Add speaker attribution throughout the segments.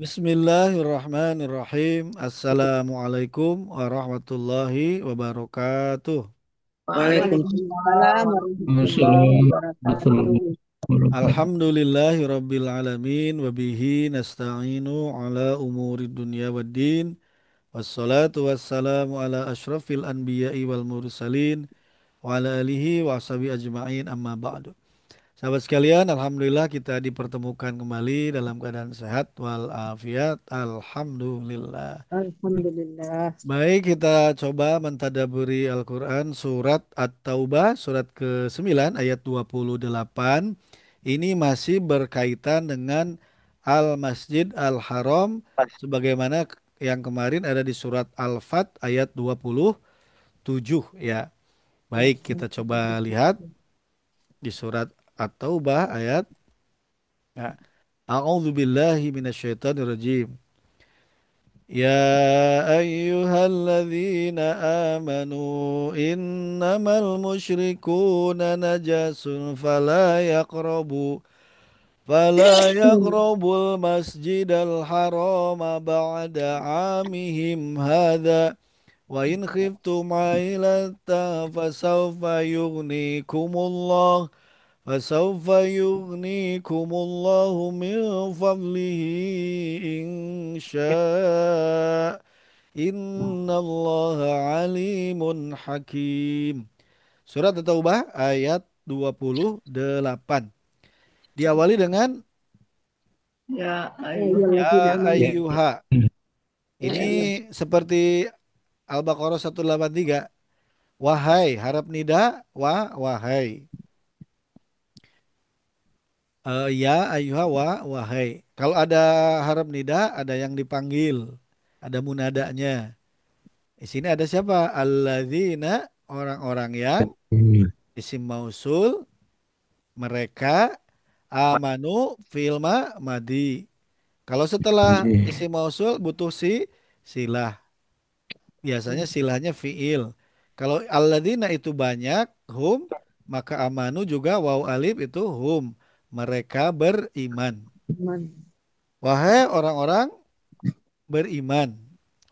Speaker 1: Bismillahirrahmanirrahim. Assalamualaikum warahmatullahi wabarakatuh.
Speaker 2: Waalaikumsalam warahmatullahi
Speaker 3: Assalamualaikum
Speaker 2: wabarakatuh.
Speaker 3: warahmatullahi wabarakatuh.
Speaker 1: Alhamdulillahirabbil alamin wa bihi nasta'inu ala umuri dunya waddin. Wassalatu wassalamu ala asyrafil anbiya'i wal mursalin wa ala alihi wa ashabi ajma'in amma ba'du. Sahabat sekalian, alhamdulillah kita dipertemukan kembali dalam keadaan sehat wal afiat. Alhamdulillah.
Speaker 2: Alhamdulillah.
Speaker 1: Baik, kita coba mentadaburi Al-Quran surat At-Taubah, surat ke-9 ayat 28. Ini masih berkaitan dengan Al-Masjid Al-Haram, sebagaimana yang kemarin ada di surat Al-Fat ayat 27 ya. Baik, kita coba lihat di surat At-Taubah ayat ya. A'udzu billahi minasyaitonir rajim. يا أيها الذين آمنوا إنما المشركون نجس فلا يقربوا المسجد الحرام بعد عامهم هذا وإن خفتم عيلة فسوف يغنيكم الله فسوف يغنيكم الله من فضله إن شاء Innallaha alimun hakim. Surat At-Taubah ayat 28. Diawali dengan
Speaker 2: Ya
Speaker 1: ya
Speaker 2: ayyuhalladzina
Speaker 3: Ya,
Speaker 2: amanu.
Speaker 1: ayyuha.
Speaker 2: Ya
Speaker 1: Ini
Speaker 2: ayyuh.
Speaker 1: seperti Al-Baqarah 183. Wahai, harap nida, wahai. Ya ayyuha wahai. Kalau ada harap nida, ada yang dipanggil. Ada munadanya. Di sini ada siapa? Alladzina, orang-orang yang isim mausul mereka amanu filma madi. Kalau setelah isim mausul butuh silah. Biasanya silahnya fiil. Kalau alladzina itu banyak hum, maka amanu juga waw alif itu hum. Mereka beriman.
Speaker 2: Iman.
Speaker 1: Wahai orang-orang beriman.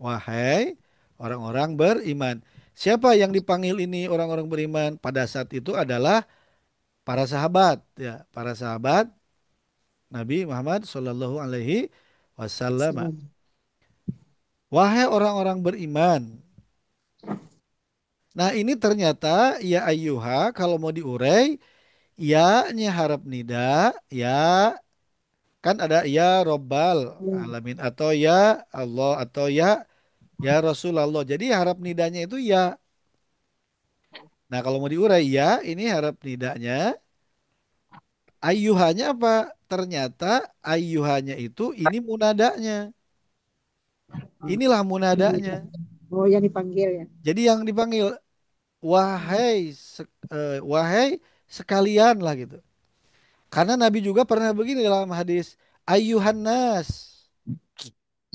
Speaker 1: Wahai orang-orang beriman. Siapa yang dipanggil ini orang-orang beriman? Pada saat itu adalah para sahabat ya, para sahabat Nabi Muhammad Shallallahu Alaihi Wasallam.
Speaker 2: Salam.
Speaker 1: Wahai orang-orang beriman. Nah ini ternyata ya ayyuha kalau mau diurai ya-nya harap nida ya kan ada ya Robbal
Speaker 2: Ya,
Speaker 1: alamin atau ya Allah atau ya Rasulullah. Jadi harap nidanya itu ya. Nah kalau mau diurai ya ini harap nidanya ayyuhanya apa? Ternyata ayyuhanya itu ini munadanya. Inilah munadanya.
Speaker 2: ya. Oh, yang dipanggil ya.
Speaker 1: Jadi yang dipanggil wahai sekalian lah gitu. Karena Nabi juga pernah begini dalam hadis, ayyuhan nas,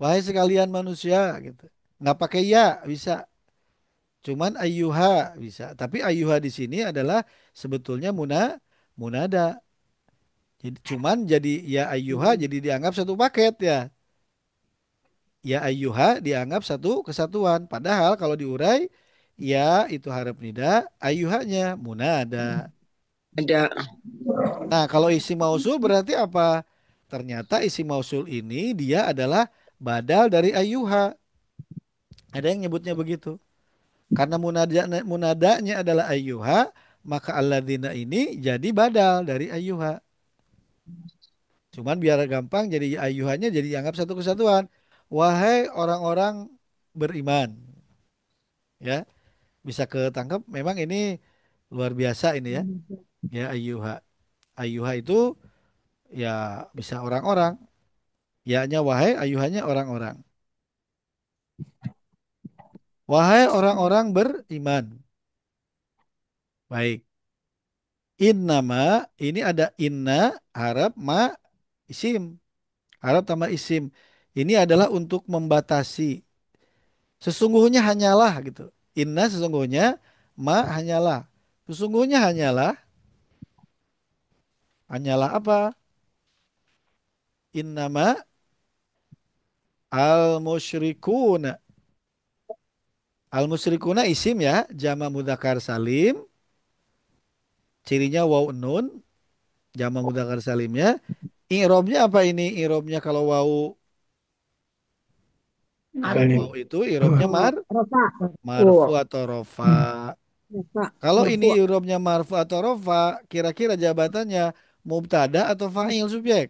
Speaker 1: wahai sekalian manusia gitu. Nggak pakai ya bisa, cuman ayyuha bisa. Tapi ayyuha di sini adalah sebetulnya munada. Jadi cuman jadi ya ayyuha jadi dianggap satu paket ya. Ya ayyuha dianggap satu kesatuan. Padahal kalau diurai ya itu harap nida, ayyuhanya munada.
Speaker 2: Ada.
Speaker 1: Nah, kalau isi mausul berarti apa? Ternyata isi mausul ini dia adalah badal dari ayyuha. Ada yang nyebutnya begitu. Karena munadanya adalah ayyuha, maka alladzina ini jadi badal dari ayyuha. Cuman biar gampang jadi ayyuhanya jadi dianggap satu kesatuan. Wahai orang-orang beriman. Ya, bisa ketangkep. Memang ini luar biasa ini ya. Ya ayyuha. Ayyuha itu ya bisa orang-orang. Ya-nya wahai, ayuhannya orang-orang. Wahai orang-orang beriman. Baik. Innama, ini ada inna, harap, ma, isim. Harap tambah isim. Ini adalah untuk membatasi. Sesungguhnya hanyalah gitu. Inna sesungguhnya, ma hanyalah. Sesungguhnya hanyalah apa? Innama Al musyrikuna. Al musyrikuna isim ya, jama mudzakkar salim, cirinya waw nun, jama mudzakkar salimnya. I'robnya apa ini? I'robnya kalau waw
Speaker 2: Marfu.
Speaker 1: itu i'robnya
Speaker 2: Rofa.
Speaker 1: marfu
Speaker 2: Oh,
Speaker 1: atau rofa.
Speaker 2: Rofa.
Speaker 1: Kalau ini
Speaker 2: Marfu.
Speaker 1: i'robnya marfu atau rofa, kira-kira jabatannya mubtada atau fa'il subjek?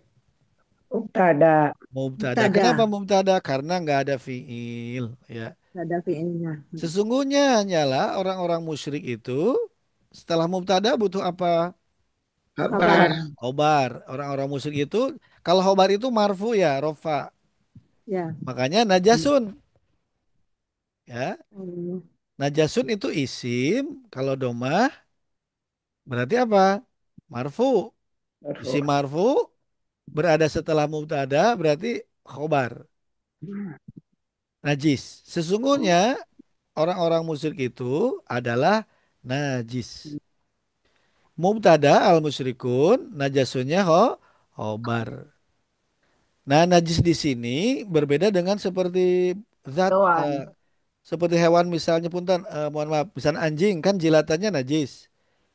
Speaker 2: Mubtada.
Speaker 1: Mubtada.
Speaker 2: Mubtada.
Speaker 1: Kenapa mubtada? Karena nggak ada fiil ya.
Speaker 2: Ada fiilnya.
Speaker 1: Sesungguhnya hanyalah orang-orang musyrik itu setelah mubtada butuh apa?
Speaker 2: Kabar.
Speaker 1: Khobar. Orang-orang musyrik itu kalau khobar itu marfu ya, rofa.
Speaker 2: Ya.
Speaker 1: Makanya najasun ya.
Speaker 2: Oh,
Speaker 1: Najasun itu isim, kalau domah berarti apa? Marfu.
Speaker 2: marfu.
Speaker 1: Isim marfu berada setelah mubtada berarti khobar. Najis. Sesungguhnya orang-orang musyrik itu adalah najis. Mubtada al musyrikun, najasunnya khobar. Nah, najis di sini berbeda dengan seperti zat
Speaker 2: Doan.
Speaker 1: seperti hewan misalnya punten mohon maaf, misalnya anjing kan jilatannya najis.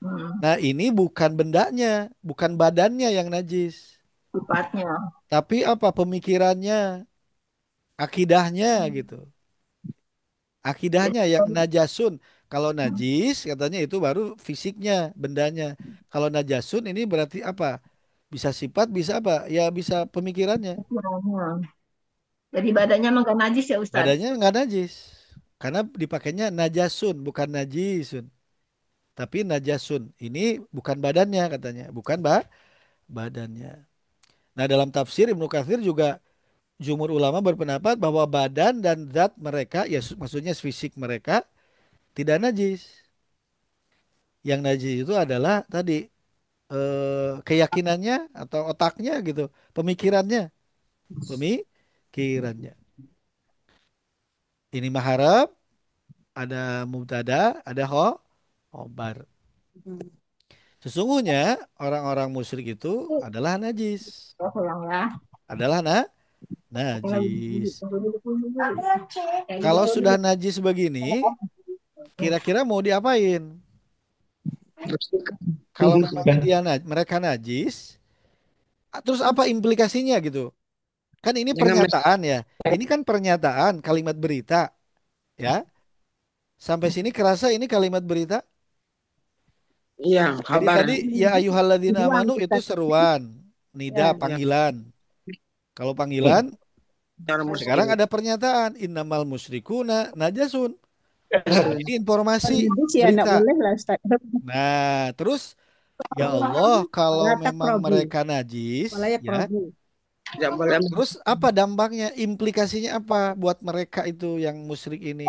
Speaker 2: Hmm.
Speaker 1: Nah, ini bukan bendanya, bukan badannya yang najis,
Speaker 2: Sifatnya.
Speaker 1: tapi apa pemikirannya, akidahnya gitu. Akidahnya yang najasun. Kalau najis katanya itu baru fisiknya, bendanya. Kalau najasun ini berarti apa? Bisa sifat, bisa apa? Ya bisa pemikirannya.
Speaker 2: Ukurannya. Jadi badannya emang gak najis ya Ustadz?
Speaker 1: Badannya nggak najis. Karena dipakainya najasun, bukan najisun. Tapi najasun. Ini bukan badannya katanya. Bukan badannya. Nah dalam tafsir Ibnu Katsir juga jumhur ulama berpendapat bahwa badan dan zat mereka, ya maksudnya fisik mereka tidak najis. Yang najis itu adalah tadi keyakinannya atau otaknya gitu. Pemikirannya. Pemikirannya. Ini maharab, ada mubtada, ada khobar.
Speaker 2: Hmm.
Speaker 1: Sesungguhnya orang-orang musyrik itu adalah najis.
Speaker 2: Oh, sayang ya.
Speaker 1: Adalah
Speaker 2: Tunggu
Speaker 1: najis.
Speaker 2: dulu.
Speaker 1: Kalau sudah najis begini, kira-kira mau diapain? Kalau memangnya mereka najis, terus apa implikasinya gitu? Kan ini
Speaker 2: Jangan mas.
Speaker 1: pernyataan ya. Ini kan pernyataan kalimat berita ya. Sampai sini kerasa ini kalimat berita.
Speaker 2: Iya,
Speaker 1: Jadi
Speaker 2: kabar.
Speaker 1: tadi ya ayyuhalladzina
Speaker 2: Tujuan
Speaker 1: amanu itu
Speaker 2: Ustaz.
Speaker 1: seruan, nida
Speaker 2: Ya.
Speaker 1: panggilan. Kalau
Speaker 2: Nih,
Speaker 1: panggilan
Speaker 2: cara
Speaker 1: sekarang
Speaker 2: muslim.
Speaker 1: ada pernyataan innamal musyrikuna najasun. Ini informasi
Speaker 2: Najis ya enggak
Speaker 1: berita.
Speaker 2: boleh lah Ustaz.
Speaker 1: Nah, terus ya Allah kalau
Speaker 2: Wala
Speaker 1: memang
Speaker 2: taqrabu.
Speaker 1: mereka najis
Speaker 2: Wala
Speaker 1: ya,
Speaker 2: yaqrabu.
Speaker 3: Tidak boleh.
Speaker 1: terus apa dampaknya? Implikasinya apa buat mereka itu yang musyrik ini?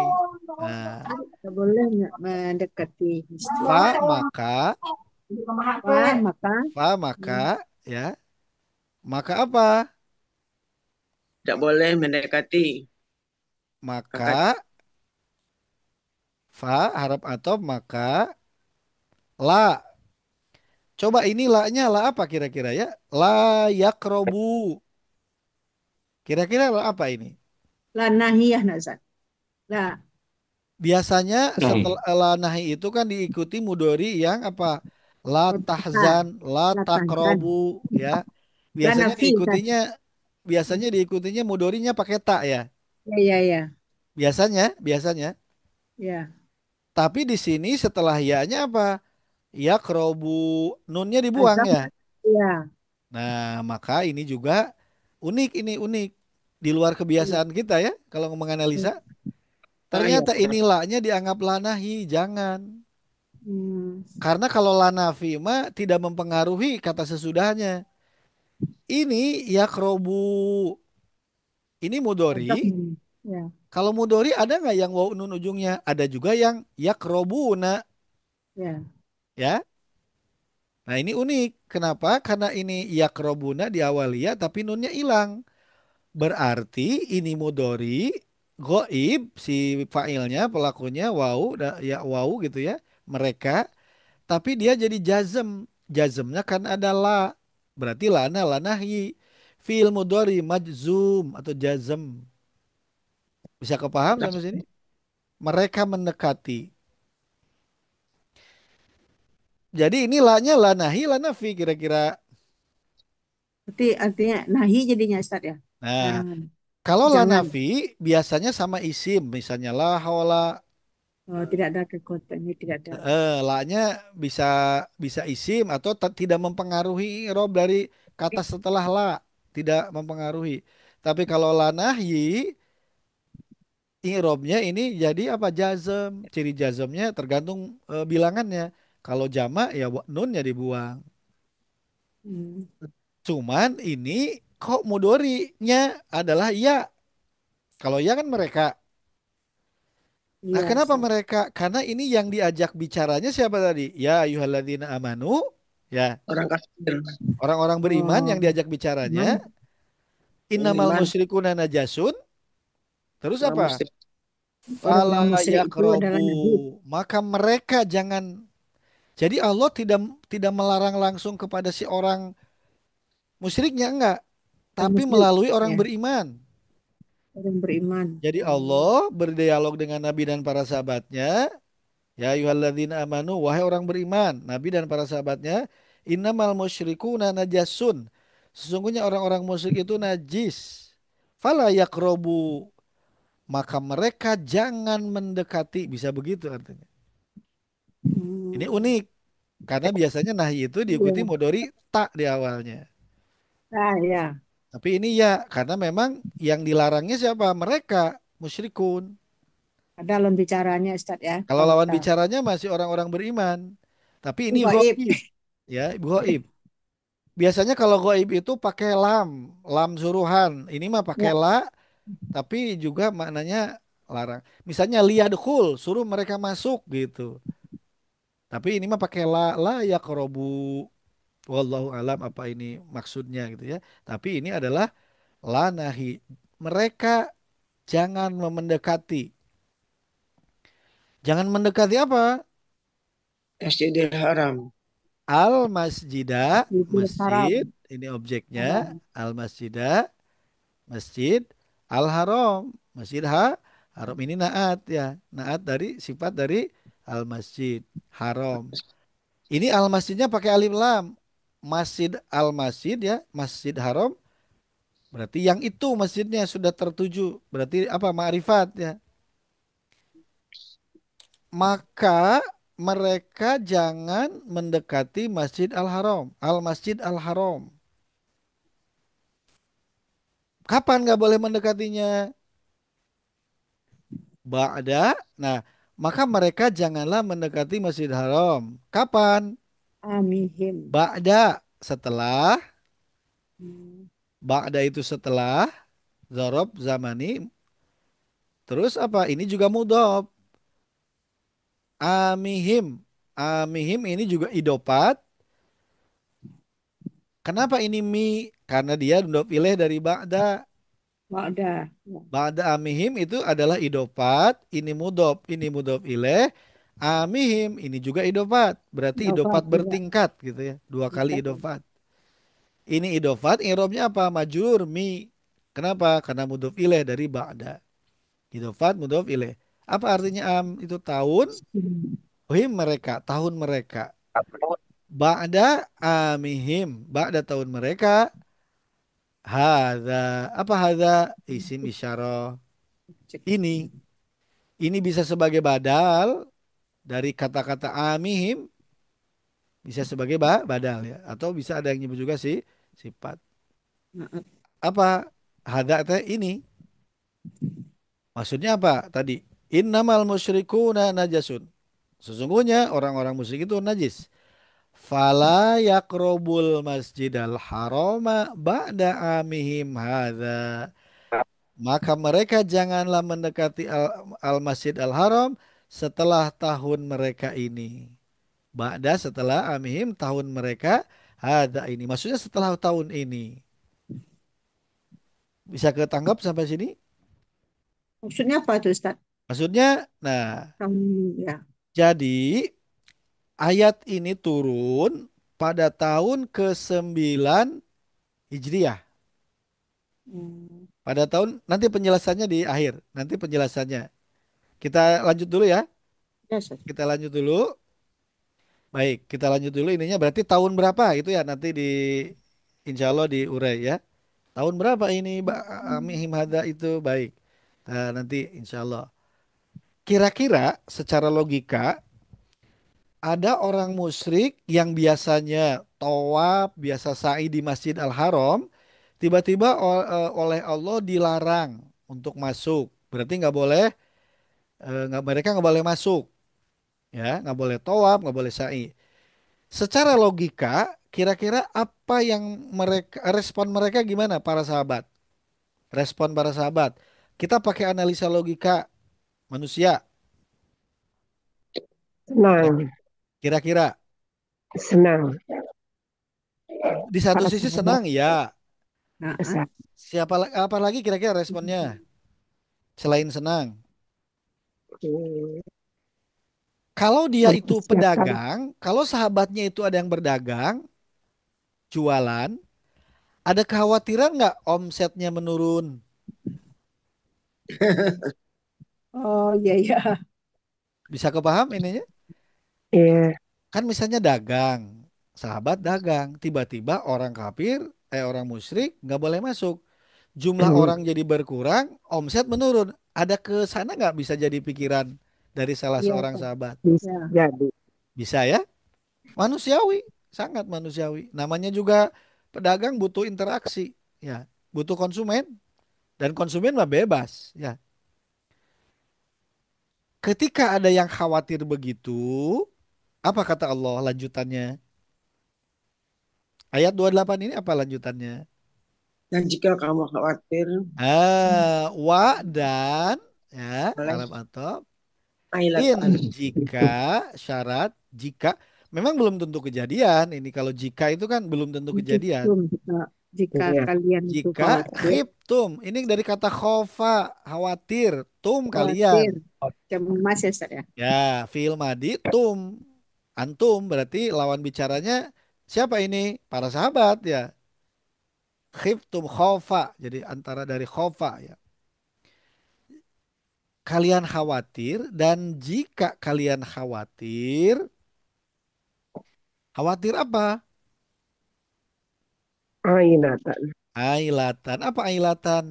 Speaker 1: Nah,
Speaker 2: Enggak boleh mendekati istri.
Speaker 1: fa maka
Speaker 2: Wah, maka
Speaker 1: ya, maka apa?
Speaker 3: Tidak boleh mendekati.
Speaker 1: Maka
Speaker 3: Kakak
Speaker 1: fa harap atau maka la. Coba ini la-nya la apa kira-kira ya? La yakrobu. Kira-kira la apa ini?
Speaker 2: la nahiyah nazar. La
Speaker 1: Biasanya setelah la nahi itu kan diikuti mudori yang apa? La
Speaker 2: kota,
Speaker 1: tahzan, la
Speaker 2: la tahzan.
Speaker 1: takrobu ya.
Speaker 2: La
Speaker 1: Biasanya
Speaker 2: nafi kan.
Speaker 1: diikutinya mudorinya pakai tak ya.
Speaker 2: Ya, ya, ya.
Speaker 1: Biasanya.
Speaker 2: Ya.
Speaker 1: Tapi di sini setelah ya-nya apa? Yakrobu, nunnya dibuang
Speaker 2: Azam.
Speaker 1: ya.
Speaker 2: Ya.
Speaker 1: Nah, maka ini juga unik. Di luar kebiasaan kita ya kalau menganalisa.
Speaker 3: ya.
Speaker 1: Ternyata ini la-nya dianggap lanahi, jangan.
Speaker 2: Hmm.
Speaker 1: Karena kalau lanafi mah tidak mempengaruhi kata sesudahnya. Ini yakrobu, ini mudori.
Speaker 2: Azam. Ya.
Speaker 1: Kalau mudori ada nggak yang waw nun ujungnya? Ada juga yang yakrobuna
Speaker 2: Ya.
Speaker 1: ya. Nah ini unik. Kenapa? Karena ini yakrobuna di awaliyah tapi nunnya hilang. Berarti ini mudori goib si fa'ilnya pelakunya wow ya wow gitu ya mereka tapi dia jadi jazmnya kan ada la berarti lana lanahi fi'il mudori majzum atau jazm Bisa kepaham sampai sini? Mereka mendekati. Jadi ini la-nya la nahi, la nafi kira-kira.
Speaker 4: Berarti artinya nahi jadinya Ustaz ya.
Speaker 1: Nah,
Speaker 4: Larangan.
Speaker 1: kalau la
Speaker 4: Jangan.
Speaker 1: nafi biasanya sama isim, misalnya la haula.
Speaker 4: Oh, tidak ada kekuatan ini tidak ada.
Speaker 1: La-nya bisa bisa isim atau tidak mempengaruhi i'rab dari kata setelah la, tidak mempengaruhi. Tapi kalau la nahyi, i'rabnya ini jadi apa? Jazm. Ciri jazmnya tergantung bilangannya. Kalau jamak ya nunnya dibuang.
Speaker 4: Hmm.
Speaker 1: Cuman ini kok mudorinya adalah ya. Kalau ya kan mereka. Nah,
Speaker 4: Iya
Speaker 1: kenapa
Speaker 4: Ustaz.
Speaker 1: mereka? Karena ini yang diajak bicaranya siapa tadi? Ya ayyuhalladzina amanu. Ya,
Speaker 3: Orang kafir,
Speaker 1: orang-orang beriman yang
Speaker 4: Oh,
Speaker 1: diajak bicaranya.
Speaker 4: memang
Speaker 1: Innamal
Speaker 3: beriman,
Speaker 1: musyrikuna najasun. Terus
Speaker 3: orang
Speaker 1: apa?
Speaker 3: musyrik,
Speaker 1: Fala
Speaker 4: orang-orang musyrik itu
Speaker 1: yakrobu.
Speaker 4: adalah nabi.
Speaker 1: Maka mereka jangan. Jadi Allah tidak tidak melarang langsung kepada si orang musyriknya enggak,
Speaker 4: Orang
Speaker 1: tapi
Speaker 4: musyrik
Speaker 1: melalui orang
Speaker 4: ya,
Speaker 1: beriman.
Speaker 4: orang beriman.
Speaker 1: Jadi
Speaker 4: Oh,
Speaker 1: Allah berdialog dengan Nabi dan para sahabatnya. Ya ayyuhalladzina amanu, wahai orang beriman, Nabi dan para sahabatnya, innamal musyrikuna najasun. Sesungguhnya orang-orang musyrik itu najis. Fala yakrobu, maka mereka jangan mendekati. Bisa begitu artinya. Ini
Speaker 4: hmm.
Speaker 1: unik karena biasanya nahi itu diikuti
Speaker 4: Iya.
Speaker 1: modori tak di awalnya.
Speaker 4: Ah, ya.
Speaker 1: Tapi ini ya karena memang yang dilarangnya siapa? Mereka musyrikun.
Speaker 4: Ada lawan bicaranya Ustaz ya,
Speaker 1: Kalau lawan
Speaker 4: wanita.
Speaker 1: bicaranya masih orang-orang beriman. Tapi ini
Speaker 4: Gaib.
Speaker 1: ghaib ya, ghaib. Biasanya kalau ghaib itu pakai lam, lam suruhan. Ini mah pakai
Speaker 4: Ya.
Speaker 1: la, tapi juga maknanya larang. Misalnya liyadkhul, suruh mereka masuk gitu. Tapi ini mah pakai la yaqrabu. Wallahu alam apa ini maksudnya gitu ya. Tapi ini adalah la nahi. Mereka jangan mendekati. Jangan mendekati apa?
Speaker 3: Masjidil Haram,
Speaker 1: Al masjidah,
Speaker 4: Masjidil Haram.
Speaker 1: masjid, ini objeknya.
Speaker 4: Haram.
Speaker 1: Al masjidah, masjid. Al haram, masjid haram. Ini naat ya. Naat dari sifat dari al masjid haram. Ini al masjidnya pakai alif lam. Masjid al masjid ya, masjid haram. Berarti yang itu masjidnya sudah tertuju. Berarti apa? Ma'rifat ya. Maka mereka jangan mendekati Masjid Al-Haram. Al-Masjid Al-Haram. Kapan nggak boleh mendekatinya? Ba'da. Nah, maka mereka janganlah mendekati Masjid Haram. Kapan?
Speaker 4: Amihim.
Speaker 1: Ba'da. Setelah.
Speaker 4: Hmm.
Speaker 1: Ba'da itu setelah. Zorob zamani. Terus apa? Ini juga mudhof. Amihim. Amihim ini juga idopat. Kenapa ini mi? Karena dia mudhof ilaih dari ba'da.
Speaker 4: Ada. Ya.
Speaker 1: Ba'da amihim itu adalah idopat. Ini mudhof ilaih. Amihim ini juga idopat. Berarti
Speaker 4: Dapat
Speaker 1: idopat
Speaker 4: juga.
Speaker 1: bertingkat gitu ya. Dua kali
Speaker 4: Dapat.
Speaker 1: idofat. Ini idofat, irobnya apa? Majrur mi. Kenapa? Karena mudhof ilaih dari ba'da. Idofat mudhof ilaih. Apa artinya itu tahun?
Speaker 4: Hmm.
Speaker 1: Him mereka, tahun mereka. Ba'da amihim. Ba'da tahun mereka. Hadza. Apa hadza? Isim isyarah.
Speaker 4: Cek.
Speaker 1: Ini. Ini bisa sebagai badal dari kata-kata amihim. Bisa sebagai badal ya. Atau bisa ada yang nyebut juga sih sifat.
Speaker 4: Maaf.
Speaker 1: Apa? Hadza teh ini. Maksudnya apa tadi? Innamal musyrikuna najasun. Sesungguhnya orang-orang musyrik itu najis. Fala yakrobul masjidal harama ba'da amihim hadza. Maka mereka janganlah mendekati al-masjid al-haram setelah tahun mereka ini. Ba'da setelah amihim tahun mereka hadza ini. Maksudnya setelah tahun ini. Bisa ketangkap sampai sini?
Speaker 4: Maksudnya apa itu Ustaz?
Speaker 1: Maksudnya, nah,
Speaker 4: Kamu ya.
Speaker 1: jadi ayat ini turun pada tahun ke-9 Hijriah.
Speaker 4: Hmm.
Speaker 1: Pada tahun nanti penjelasannya di akhir. Nanti penjelasannya. Kita lanjut dulu ya.
Speaker 4: Ya, Ustaz.
Speaker 1: Kita lanjut dulu. Baik, kita lanjut dulu ininya berarti tahun berapa itu ya nanti di insya Allah diurai ya. Tahun berapa ini Amihim Hada itu baik. Nah, nanti insya Allah. Kira-kira secara logika ada orang musyrik yang biasanya tawaf, biasa sa'i di Masjid Al-Haram, tiba-tiba oleh Allah dilarang untuk masuk. Berarti nggak boleh, mereka nggak boleh masuk, ya, nggak boleh tawaf, nggak boleh sa'i. Secara logika, kira-kira apa yang mereka respon mereka gimana para sahabat? Respon para sahabat. Kita pakai analisa logika manusia. Kira-
Speaker 5: Senang,
Speaker 1: Kira-kira
Speaker 5: senang.
Speaker 1: di satu
Speaker 5: Para
Speaker 1: sisi
Speaker 5: sahabat
Speaker 1: senang ya.
Speaker 4: Nah,
Speaker 5: besar.
Speaker 1: Siapa apa lagi kira-kira responnya selain senang?
Speaker 5: Hmm,
Speaker 1: Kalau dia itu
Speaker 5: mempersiapkan.
Speaker 1: pedagang, kalau sahabatnya itu ada yang berdagang, jualan, ada kekhawatiran nggak omsetnya menurun?
Speaker 4: oh iya iya.
Speaker 1: Bisa kepaham ininya?
Speaker 5: Iya.
Speaker 1: Kan misalnya dagang, sahabat dagang, tiba-tiba orang kafir, orang musyrik nggak boleh masuk. Jumlah
Speaker 5: Hmm,
Speaker 1: orang jadi berkurang, omset menurun. Ada ke sana nggak bisa jadi pikiran dari salah
Speaker 4: Iya,
Speaker 1: seorang
Speaker 4: Ustaz.
Speaker 1: sahabat?
Speaker 5: bisa
Speaker 4: Ya.
Speaker 5: jadi.
Speaker 1: Bisa ya? Manusiawi, sangat manusiawi. Namanya juga pedagang butuh interaksi, ya, butuh konsumen dan konsumen mah bebas, ya. Ketika ada yang khawatir begitu, apa kata Allah lanjutannya? Ayat 28 ini apa lanjutannya?
Speaker 3: Dan jika kamu khawatir
Speaker 1: Wa dan ya
Speaker 3: oleh
Speaker 1: Arab atau in
Speaker 3: ailatan,
Speaker 1: jika syarat jika memang belum tentu kejadian ini kalau jika itu kan belum tentu kejadian.
Speaker 4: Jika
Speaker 5: Iya.
Speaker 4: kalian itu
Speaker 1: Jika
Speaker 4: khawatir,
Speaker 1: khiftum, ini dari kata khofa, khawatir, tum kalian.
Speaker 4: khawatir, cemas ya, Ustaz ya.
Speaker 1: Ya, fi'il madi tum, antum berarti lawan bicaranya siapa ini? Para sahabat ya. Khiftum khofa, jadi antara dari khofa ya. Kalian khawatir dan jika kalian khawatir, khawatir apa?
Speaker 5: Ainatan.
Speaker 1: Ailatan. Apa ailatan?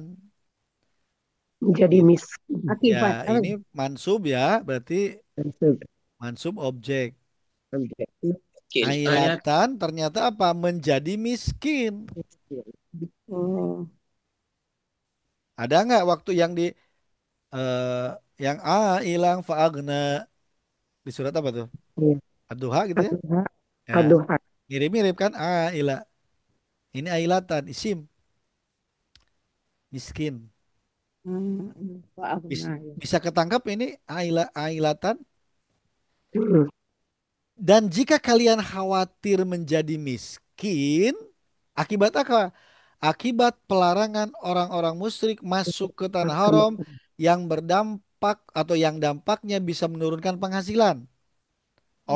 Speaker 5: Menjadi
Speaker 1: I-
Speaker 5: miskin.
Speaker 1: Ya,
Speaker 4: Akibat apa
Speaker 1: ini
Speaker 4: ya?
Speaker 1: mansub ya, berarti
Speaker 5: Maksud
Speaker 1: mansub objek.
Speaker 5: objek.
Speaker 3: miskin. Ayat
Speaker 1: Ailatan ternyata apa? Menjadi miskin.
Speaker 4: Oh,
Speaker 1: Ada nggak waktu yang di eh, yang hilang faagna di surat apa tuh?
Speaker 5: Iya.
Speaker 1: Ad-Duha gitu ya?
Speaker 5: Aduh,
Speaker 1: Ya,
Speaker 5: aduh,
Speaker 1: mirip-mirip kan? Ila. Ini ailatan, isim, miskin.
Speaker 4: maaf,
Speaker 1: Bis-
Speaker 4: nah, ya.
Speaker 1: bisa ketangkap ini ailatan.
Speaker 5: hmm,
Speaker 1: Dan jika kalian khawatir menjadi miskin, akibat apa? Akibat pelarangan orang-orang musyrik masuk ke tanah haram yang berdampak atau yang dampaknya bisa menurunkan penghasilan.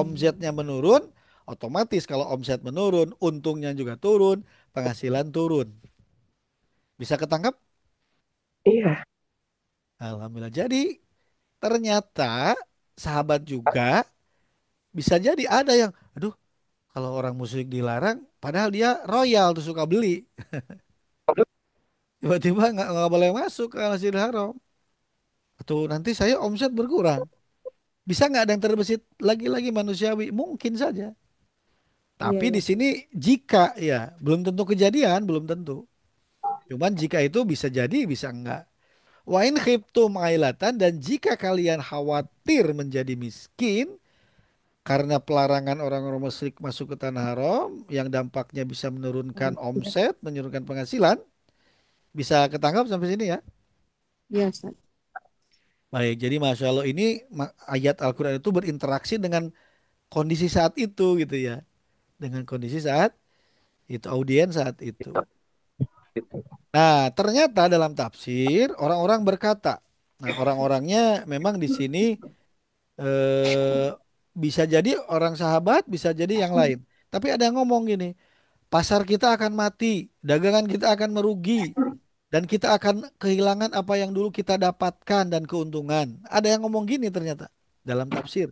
Speaker 1: Omsetnya menurun, otomatis kalau omset menurun, untungnya juga turun, penghasilan turun. Bisa ketangkap?
Speaker 5: iya,
Speaker 1: Alhamdulillah. Jadi ternyata sahabat juga bisa jadi ada yang, aduh, kalau orang musyrik dilarang, padahal dia royal tuh suka beli. Tiba-tiba nggak boleh masuk ke Masjidil Haram. Atau nanti saya omset berkurang. Bisa nggak ada yang terbesit lagi-lagi manusiawi? Mungkin saja.
Speaker 4: Iya,
Speaker 1: Tapi
Speaker 4: iya.
Speaker 1: di sini jika ya belum tentu kejadian, belum tentu. Cuman jika itu bisa jadi, bisa enggak. Wa in khiftum ailatan dan jika kalian khawatir menjadi miskin karena pelarangan orang-orang musyrik masuk ke tanah haram yang dampaknya bisa menurunkan omset, menurunkan penghasilan, bisa ketangkap sampai sini ya.
Speaker 4: Iya, Ustaz.
Speaker 1: Baik, jadi Masya Allah ini ayat Al-Quran itu berinteraksi dengan kondisi saat itu gitu ya. Dengan kondisi saat itu, audiens saat itu. Nah, ternyata dalam tafsir orang-orang berkata, nah orang-orangnya memang di sini eh, bisa jadi orang sahabat, bisa jadi yang lain. Tapi ada yang ngomong gini, pasar kita akan mati, dagangan kita akan merugi, Dan kita akan kehilangan apa yang dulu kita dapatkan dan keuntungan. Ada yang ngomong gini ternyata dalam tafsir.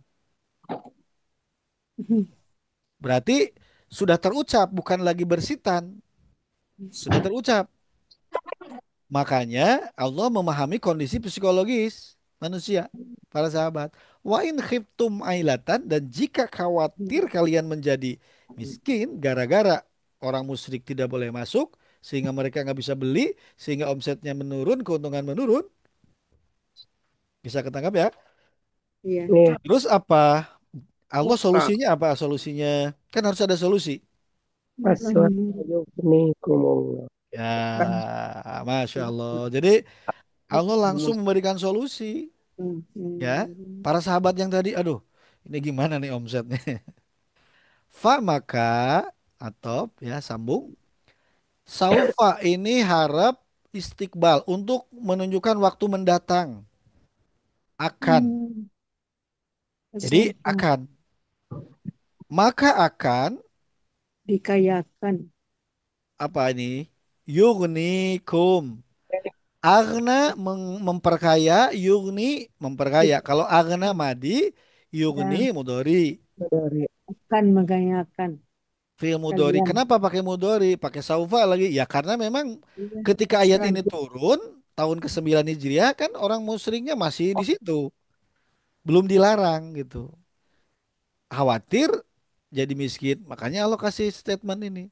Speaker 1: Berarti sudah terucap, bukan lagi bersitan. Sudah terucap. Makanya Allah memahami kondisi psikologis manusia, para sahabat. Wa in khiftum ailatan, dan jika khawatir kalian menjadi miskin gara-gara orang musyrik tidak boleh masuk sehingga mereka nggak bisa beli, sehingga omsetnya menurun, keuntungan menurun. Bisa ketangkap ya?
Speaker 4: Iya.
Speaker 5: Iya.
Speaker 1: Terus apa? Allah
Speaker 3: Apa?
Speaker 1: solusinya apa? Solusinya kan harus ada solusi.
Speaker 5: Paswa yugnikumullah.
Speaker 1: Ya, Masya Allah. Jadi Allah langsung memberikan solusi. Ya, para sahabat yang tadi, aduh, ini gimana nih omsetnya? Fa maka atau ya sambung. Saufa ini harap istiqbal untuk menunjukkan waktu mendatang. Akan. Jadi
Speaker 4: Saufa
Speaker 1: akan. Maka akan
Speaker 4: dikayakan.
Speaker 1: apa ini? Yugnikum. Agna memperkaya, yugni memperkaya. Kalau agna madi,
Speaker 4: Dan
Speaker 1: yugni mudori.
Speaker 5: Dari
Speaker 4: akan mengayakan
Speaker 1: Fi'il mudhari.
Speaker 4: kalian.
Speaker 1: Kenapa pakai mudhari? Pakai saufa lagi. Ya karena memang
Speaker 4: Iya.
Speaker 1: ketika ayat ini
Speaker 4: Selanjutnya.
Speaker 1: turun tahun ke-9 Hijriah kan orang musyriknya masih di situ. Belum dilarang gitu. Khawatir jadi miskin. Makanya Allah kasih statement ini.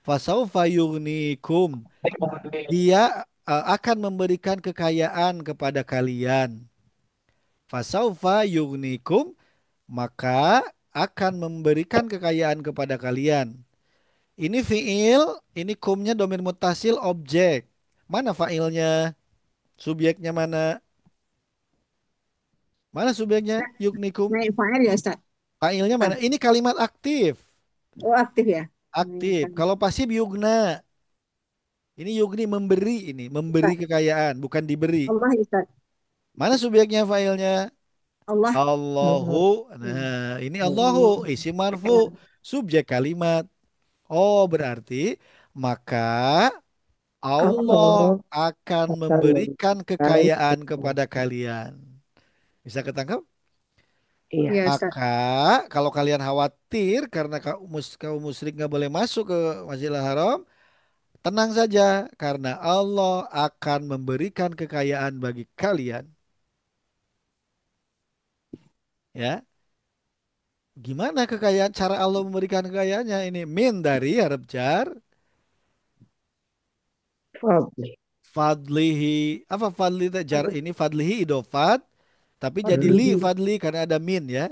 Speaker 1: Fasaufa yugnikum. Dia akan memberikan kekayaan kepada kalian. Fasaufa yugnikum. Maka akan memberikan kekayaan kepada kalian. Ini fiil, ini kumnya domir mutasil objek. Mana failnya? Subjeknya mana? Mana subjeknya? Yuknikum.
Speaker 4: Naik fa'il ya Ustaz?
Speaker 1: Failnya mana?
Speaker 4: Bukan.
Speaker 1: Ini kalimat aktif.
Speaker 4: Oh aktif ya?
Speaker 1: Aktif.
Speaker 4: Mengayakan.
Speaker 1: Kalau pasif yugna. Ini yugni memberi ini. Memberi
Speaker 4: Ustaz.
Speaker 1: kekayaan, bukan diberi.
Speaker 4: Allah ya Ustaz.
Speaker 1: Mana subjeknya failnya?
Speaker 4: Allah.
Speaker 1: Allahu.
Speaker 5: Allah.
Speaker 1: Nah, ini Allahu.
Speaker 4: Allah.
Speaker 1: Isim marfu. Subjek kalimat. Oh, berarti maka Allah
Speaker 5: Allah
Speaker 1: akan
Speaker 5: akan
Speaker 1: memberikan
Speaker 5: memberikan
Speaker 1: kekayaan kepada
Speaker 5: kekayaan.
Speaker 1: kalian. Bisa ketangkap?
Speaker 5: Iya.
Speaker 4: Iya Ustaz.
Speaker 1: Maka kalau kalian khawatir karena kaum musyrik nggak boleh masuk ke Masjidil Haram, tenang saja karena Allah akan memberikan kekayaan bagi kalian. Ya, gimana kekayaan? Cara Allah memberikan kekayaannya ini min dari harap jar
Speaker 5: Fadli.
Speaker 1: fadlihi, apa fadli jar ini fadlihi idofat tapi jadi li
Speaker 5: Hmm.
Speaker 1: fadli karena ada min ya.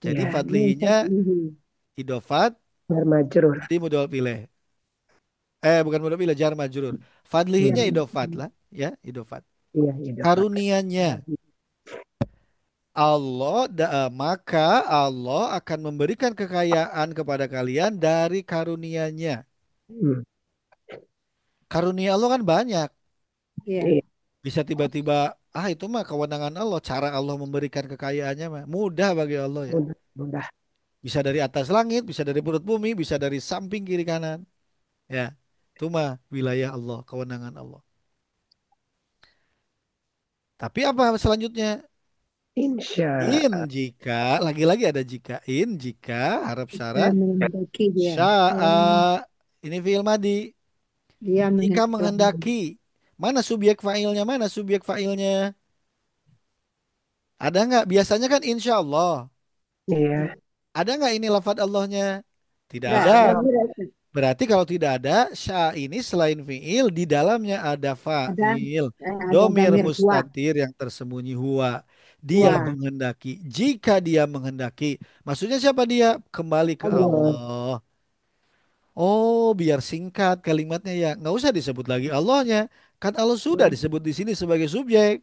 Speaker 1: Jadi
Speaker 5: Iya.
Speaker 4: Min
Speaker 1: fadlihinya
Speaker 4: fadlihi.
Speaker 1: idofat
Speaker 5: Jar majrur.
Speaker 1: jadi modal pilih. Bukan modal pilih jar majrur.
Speaker 5: Iya.
Speaker 1: Fadlihinya idofat lah ya, idofat.
Speaker 5: Iya. Iya. Dapat.
Speaker 1: Karunianya maka Allah akan memberikan kekayaan kepada kalian dari karunianya.
Speaker 5: Hmm.
Speaker 1: Karunia Allah kan banyak.
Speaker 4: Iya.
Speaker 5: Iya.
Speaker 1: Bisa tiba-tiba itu mah kewenangan Allah, cara Allah memberikan kekayaannya mah mudah bagi Allah ya.
Speaker 5: Mudah. Mudah.
Speaker 1: Bisa dari atas langit, bisa dari perut bumi, bisa dari samping kiri kanan. Ya, itu mah wilayah Allah, kewenangan Allah. Tapi apa selanjutnya?
Speaker 5: Insya
Speaker 1: Jika, lagi-lagi ada jika. Jika, harap
Speaker 4: Dia
Speaker 1: syarat.
Speaker 4: menghendaki dia.
Speaker 1: Sya'a, ini fi'il madi.
Speaker 4: Dia
Speaker 1: Jika
Speaker 4: menghendaki.
Speaker 1: menghendaki. Mana subjek fa'ilnya? Mana subjek fa'ilnya? Ada nggak? Biasanya kan insya Allah.
Speaker 5: Iya.
Speaker 1: Ada nggak ini lafadz Allahnya? Tidak
Speaker 4: Enggak,
Speaker 1: ada.
Speaker 4: domir ya, Ustaz.
Speaker 1: Berarti kalau tidak ada, sya ini selain fi'il, di dalamnya ada
Speaker 4: Ada
Speaker 1: fa'il.
Speaker 4: ada
Speaker 1: Domir
Speaker 4: damir huwa.
Speaker 1: mustatir yang tersembunyi huwa. Dia
Speaker 4: Huwa.
Speaker 1: menghendaki. Jika dia menghendaki. Maksudnya siapa dia? Kembali ke
Speaker 4: Allah.
Speaker 5: Allah.
Speaker 1: Allah. Oh, biar singkat kalimatnya ya. Nggak usah disebut lagi Allahnya. Kan Allah sudah disebut di sini sebagai subjek.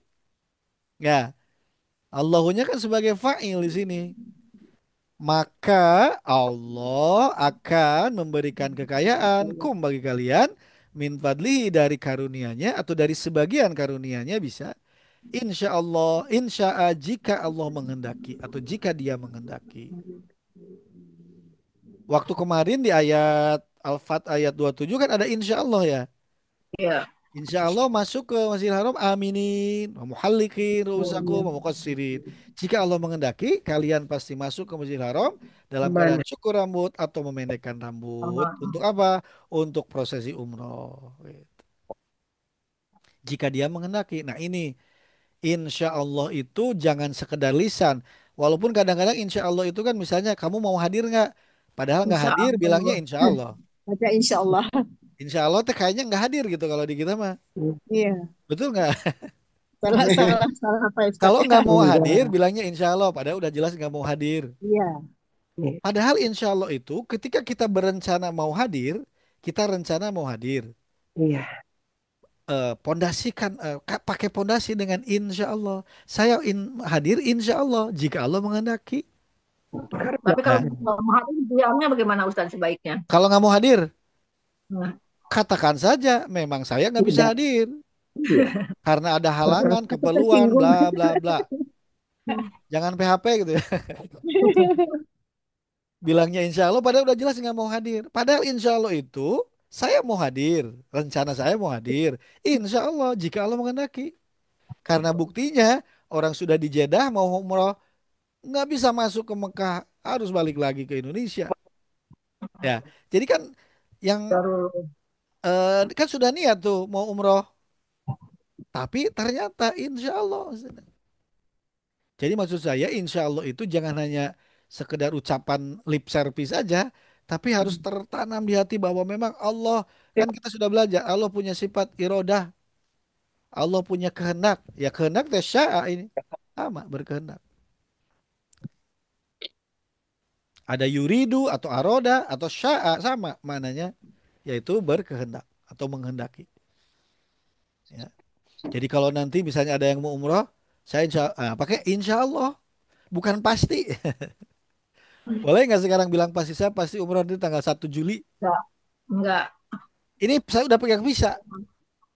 Speaker 1: Ya, Allahunya kan sebagai fa'il di sini. Maka Allah akan memberikan kekayaan bagi kalian min fadlihi dari karunia-Nya atau dari sebagian karunia-Nya bisa. Insya Allah, insya'a jika Allah menghendaki atau jika Dia menghendaki. Waktu kemarin di ayat Al-Fat ayat 27 kan ada insya Allah ya.
Speaker 2: Iya.
Speaker 1: Insya Allah masuk ke Masjidil Haram aminin, wa muhallikin,
Speaker 2: Oh
Speaker 1: ru'usakum,
Speaker 2: iya.
Speaker 1: wa muqassirin. Jika Allah mengendaki, kalian pasti masuk ke Masjidil Haram dalam keadaan
Speaker 5: Kemana?
Speaker 1: cukur rambut atau memendekkan rambut.
Speaker 2: Ah,
Speaker 1: Untuk apa? Untuk prosesi umroh. Jika dia mengendaki. Nah ini, insya Allah itu jangan sekedar lisan. Walaupun kadang-kadang insya Allah itu kan misalnya kamu mau hadir nggak? Padahal nggak
Speaker 2: insya
Speaker 1: hadir, bilangnya
Speaker 2: Allah.
Speaker 1: insya Allah.
Speaker 4: Baca insya Allah.
Speaker 1: Insya Allah teh kayaknya nggak hadir gitu kalau di kita mah.
Speaker 4: Iya.
Speaker 1: Betul nggak?
Speaker 4: Salah, salah, salah apa Ustaz
Speaker 1: Kalau
Speaker 4: ya?
Speaker 1: nggak mau hadir,
Speaker 5: Enggak.
Speaker 1: bilangnya insya Allah. Padahal udah jelas nggak mau hadir.
Speaker 4: Iya.
Speaker 5: Iya.
Speaker 1: Padahal insya Allah itu ketika kita berencana mau hadir, kita rencana mau hadir.
Speaker 5: Iya.
Speaker 1: Pondasikan, pakai pondasi dengan insya Allah. Saya hadir insya Allah jika Allah menghendaki.
Speaker 2: Tapi kalau
Speaker 1: Nah,
Speaker 2: nggak mau hadir, diamnya bagaimana Ustaz sebaiknya?
Speaker 1: kalau nggak mau hadir,
Speaker 2: Nah,
Speaker 1: katakan saja memang saya nggak bisa
Speaker 5: Tidak.
Speaker 1: hadir
Speaker 5: Iya.
Speaker 1: karena ada
Speaker 5: Terus
Speaker 1: halangan,
Speaker 4: Aku
Speaker 1: keperluan,
Speaker 4: tersinggung.
Speaker 1: bla bla bla. Jangan PHP gitu ya. Bilangnya insya Allah, padahal udah jelas nggak mau hadir. Padahal insya Allah itu saya mau hadir, rencana saya mau hadir. Insya Allah jika Allah menghendaki. Karena buktinya orang sudah di Jeddah mau umroh nggak bisa masuk ke Mekah, harus balik lagi ke Indonesia. Ya, jadi kan yang
Speaker 2: baru
Speaker 1: kan sudah niat tuh mau umroh, tapi ternyata insya Allah. Jadi maksud saya insya Allah itu jangan hanya sekedar ucapan lip service saja, tapi harus tertanam di hati bahwa memang Allah, kan kita sudah belajar Allah punya sifat irodah, Allah punya kehendak. Ya kehendak teh syaa ini sama berkehendak. Ada yuridu atau aroda atau syaa sama mananya, yaitu berkehendak atau menghendaki. Ya. Jadi kalau nanti misalnya ada yang mau umroh, saya pakai insya Allah, bukan pasti. Boleh nggak sekarang bilang pasti saya pasti umroh di tanggal 1 Juli?
Speaker 2: enggak.
Speaker 1: Ini saya udah pegang visa.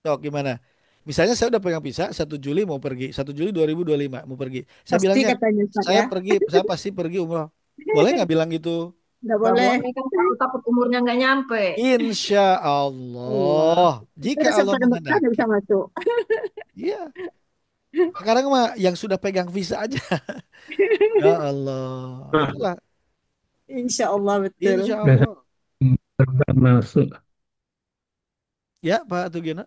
Speaker 1: Dok, gimana? Misalnya saya udah pegang visa 1 Juli mau pergi, 1 Juli 2025 mau pergi. Saya
Speaker 4: Pasti
Speaker 1: bilangnya
Speaker 4: katanya Ustaz
Speaker 1: saya
Speaker 4: ya.
Speaker 1: pergi, saya pasti pergi umroh. Boleh nggak bilang gitu?
Speaker 4: Nggak
Speaker 2: Nggak
Speaker 4: boleh.
Speaker 2: boleh kan takut umurnya nggak nyampe.
Speaker 1: Insya
Speaker 4: Allah.
Speaker 1: Allah,
Speaker 4: Itu
Speaker 1: jika
Speaker 4: udah
Speaker 1: Allah
Speaker 4: sampai di Mekah nggak
Speaker 1: menghendaki.
Speaker 4: bisa masuk.
Speaker 1: Iya, sekarang mah yang sudah pegang visa aja. Ya Allah, itulah
Speaker 4: Insya Allah betul.
Speaker 1: insya
Speaker 5: udah
Speaker 1: Allah.
Speaker 5: terbang masuk.
Speaker 1: Ya Pak Tugina,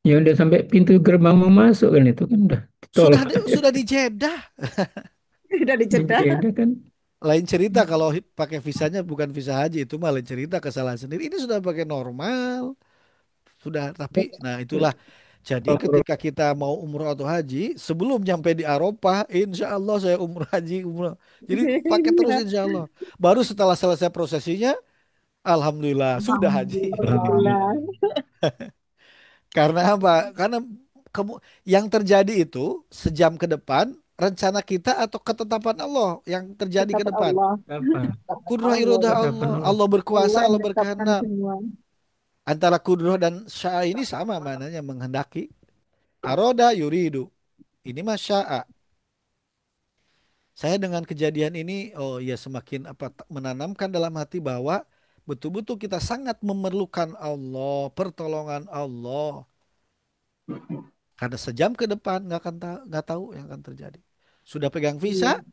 Speaker 5: Ya udah sampai pintu gerbang mau masuk kan itu kan udah
Speaker 1: sudah
Speaker 5: ditolak.
Speaker 1: sudah di Jeddah.
Speaker 4: Udah dicedah.
Speaker 5: Beda kan.
Speaker 1: Lain cerita kalau pakai visanya bukan visa haji itu mah lain cerita kesalahan sendiri. Ini sudah pakai normal, sudah. Tapi nah itulah. Jadi ketika kita mau umroh atau haji, sebelum nyampe di Arafah, insya Allah saya umroh haji umroh. Jadi pakai terus
Speaker 4: Iya.
Speaker 1: insya Allah. Baru setelah selesai prosesinya, alhamdulillah sudah haji.
Speaker 2: Alhamdulillah.
Speaker 4: Alhamdulillah.
Speaker 1: Karena apa? Karena yang terjadi itu sejam ke depan rencana kita atau ketetapan Allah yang terjadi ke
Speaker 4: Ketetapan
Speaker 1: depan.
Speaker 4: Allah.
Speaker 5: Apa?
Speaker 1: Kudroh
Speaker 2: Allah
Speaker 1: irodah
Speaker 2: ya.
Speaker 5: Ketetapan
Speaker 1: Allah.
Speaker 5: Allah.
Speaker 1: Allah berkuasa,
Speaker 4: Allah yang
Speaker 1: Allah
Speaker 4: menetapkan
Speaker 1: berkehendak.
Speaker 4: semua.
Speaker 1: Antara kudroh dan syaa ini sama maknanya menghendaki. Aroda yuridu. Ini mah syaa. Saya dengan kejadian ini, oh ya semakin apa menanamkan dalam hati bahwa betul-betul kita sangat memerlukan Allah, pertolongan Allah. Karena sejam ke depan nggak tahu yang akan terjadi. Sudah pegang visa,
Speaker 4: Iya.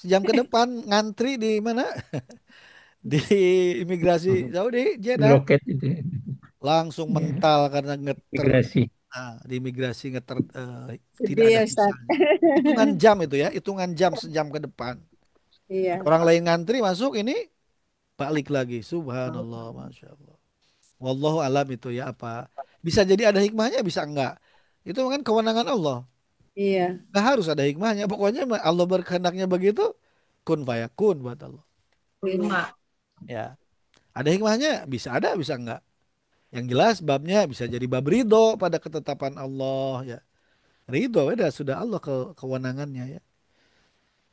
Speaker 1: sejam ke depan ngantri di mana? Di imigrasi Saudi,
Speaker 5: Di
Speaker 1: Jeddah.
Speaker 5: loket itu ya.
Speaker 1: Langsung
Speaker 5: Ya,
Speaker 1: mental karena
Speaker 5: migrasi.
Speaker 1: di imigrasi tidak
Speaker 4: Sedih
Speaker 1: ada
Speaker 4: ya Ustaz.
Speaker 1: visanya. Hitungan jam itu ya, hitungan jam sejam ke depan.
Speaker 4: Iya.
Speaker 1: Orang lain ngantri masuk ini balik lagi. Subhanallah, masya Allah. Wallahu alam itu ya apa? Bisa jadi ada hikmahnya, bisa enggak. Itu kan kewenangan Allah.
Speaker 4: Iya.
Speaker 1: Nggak harus ada hikmahnya. Pokoknya Allah berkehendaknya begitu, kun fayakun buat Allah.
Speaker 2: Terima.
Speaker 1: Ya, ada hikmahnya, bisa ada, bisa enggak. Yang jelas babnya bisa jadi bab ridho pada ketetapan Allah ya. Ridho udah sudah Allah kewenangannya ya.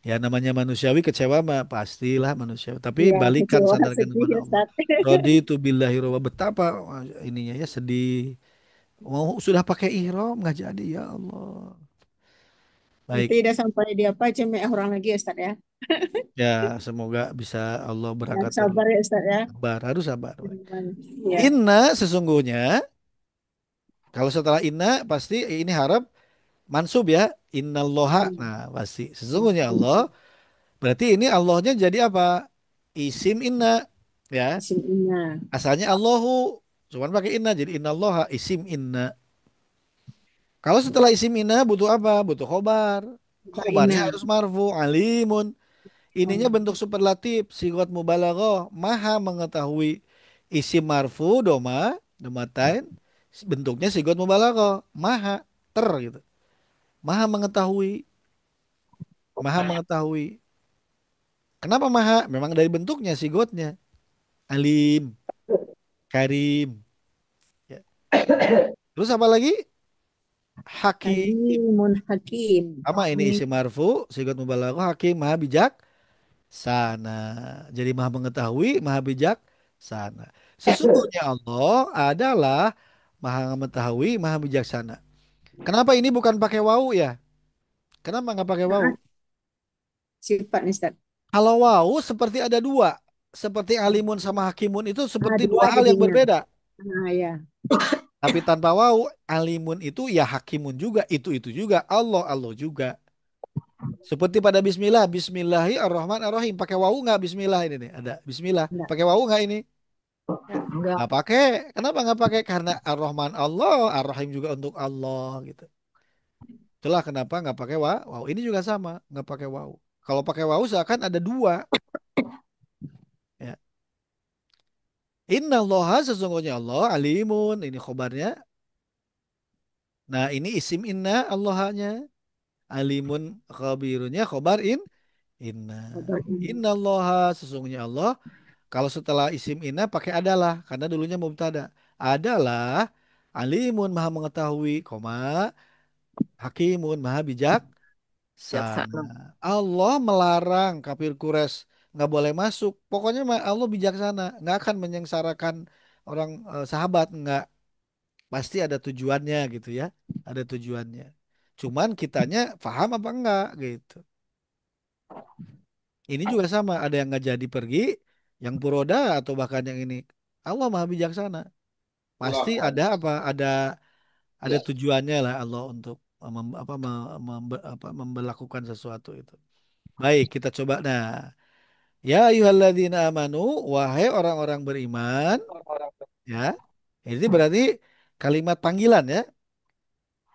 Speaker 1: Ya namanya manusiawi kecewa mah pastilah manusiawi. Tapi
Speaker 4: Iya.
Speaker 1: balikan
Speaker 4: Kecewa,
Speaker 1: sadarkan
Speaker 4: sedih
Speaker 1: kepada
Speaker 4: ya
Speaker 1: Allah.
Speaker 4: Ustaz.
Speaker 1: Raditu billahi robba, betapa ininya ya sedih. Mau sudah pakai ihram nggak jadi ya Allah.
Speaker 4: Nanti
Speaker 1: Baik.
Speaker 4: udah sampai di apa jemaah orang lagi ya Ustaz ya.
Speaker 1: Ya, semoga bisa Allah
Speaker 4: Yang
Speaker 1: berangkatkan
Speaker 4: sabar ya Ustaz ya.
Speaker 1: sabar, harus sabar.
Speaker 4: Iya.
Speaker 1: Inna sesungguhnya Kalau setelah inna pasti ini harap mansub ya. Innallaha.
Speaker 4: Hmm.
Speaker 1: Nah, pasti. Sesungguhnya Allah. Berarti ini Allahnya jadi apa? Isim inna. Ya.
Speaker 4: Isim inna.
Speaker 1: Asalnya Allahu. Cuman pakai inna. Jadi innallaha. Isim inna. Kalau setelah isim inna butuh apa? Butuh khobar. Khobarnya
Speaker 4: Fa'ina.
Speaker 1: harus marfu. Alimun. Ininya
Speaker 4: Oh,
Speaker 1: bentuk superlatif. Sigot mubalaghah. Maha mengetahui. Isim marfu. Doma. Domatain. Bentuknya sigot mubalaghah. Maha. Ter gitu. Maha mengetahui. Maha mengetahui. Kenapa maha? Memang dari bentuknya sigotnya. Alim, karim. Ya. Terus apa lagi? Hakim.
Speaker 4: alimun hakim.
Speaker 1: Sama ini
Speaker 4: Ini
Speaker 1: isim marfu, sigot mubalaghah, hakim, maha bijak, sana. Jadi maha mengetahui, maha bijak, sana. Sesungguhnya Allah adalah maha mengetahui, maha bijaksana. Kenapa ini bukan pakai wau ya? Kenapa nggak pakai wau?
Speaker 4: ah, sifat nih Ustaz.
Speaker 1: Kalau wau seperti ada dua. Seperti alimun sama hakimun itu
Speaker 4: Ah,
Speaker 1: seperti
Speaker 4: dua
Speaker 1: dua hal yang
Speaker 4: jadinya.
Speaker 1: berbeda.
Speaker 4: Ah, ya.
Speaker 1: Tapi tanpa wau, alimun itu ya hakimun juga, itu juga, Allah Allah juga. Seperti pada Bismillah, Bismillahirrahmanirrahim. Pakai wau nggak Bismillah ini nih? Ada Bismillah.
Speaker 4: Enggak.
Speaker 1: Pakai wau nggak ini?
Speaker 4: Enggak.
Speaker 2: Enggak.
Speaker 1: Nggak pakai. Kenapa nggak pakai? Karena Ar-Rahman Allah, Ar-Rahim juga untuk Allah gitu. Itulah kenapa nggak pakai wau. Wow, ini juga sama, nggak pakai wau. Kalau pakai wau seakan ada dua. Ya. Inna Allah sesungguhnya Allah alimun. Ini khobarnya. Nah ini isim inna Allahnya. Alimun khabirunnya khobar inna.
Speaker 4: Kabar ini.
Speaker 1: Inna Allah sesungguhnya Allah. Kalau setelah isim inna pakai adalah karena dulunya mubtada. Adalah alimun maha mengetahui, koma hakimun maha bijak sana.
Speaker 2: Bijaksana.
Speaker 1: Allah melarang kafir Quraisy nggak boleh masuk. Pokoknya Allah bijaksana, nggak akan menyengsarakan orang sahabat, nggak. Pasti ada tujuannya gitu ya. Ada tujuannya. Cuman kitanya paham apa enggak gitu. Ini juga sama, ada yang nggak jadi pergi, yang puroda atau bahkan yang ini. Allah Maha Bijaksana. Pasti ada apa? Ada tujuannya lah Allah untuk memberlakukan sesuatu itu. Baik, kita coba. Nah, ya ayyuhalladzina amanu, wahai orang-orang beriman, ya. Ini berarti kalimat panggilan ya.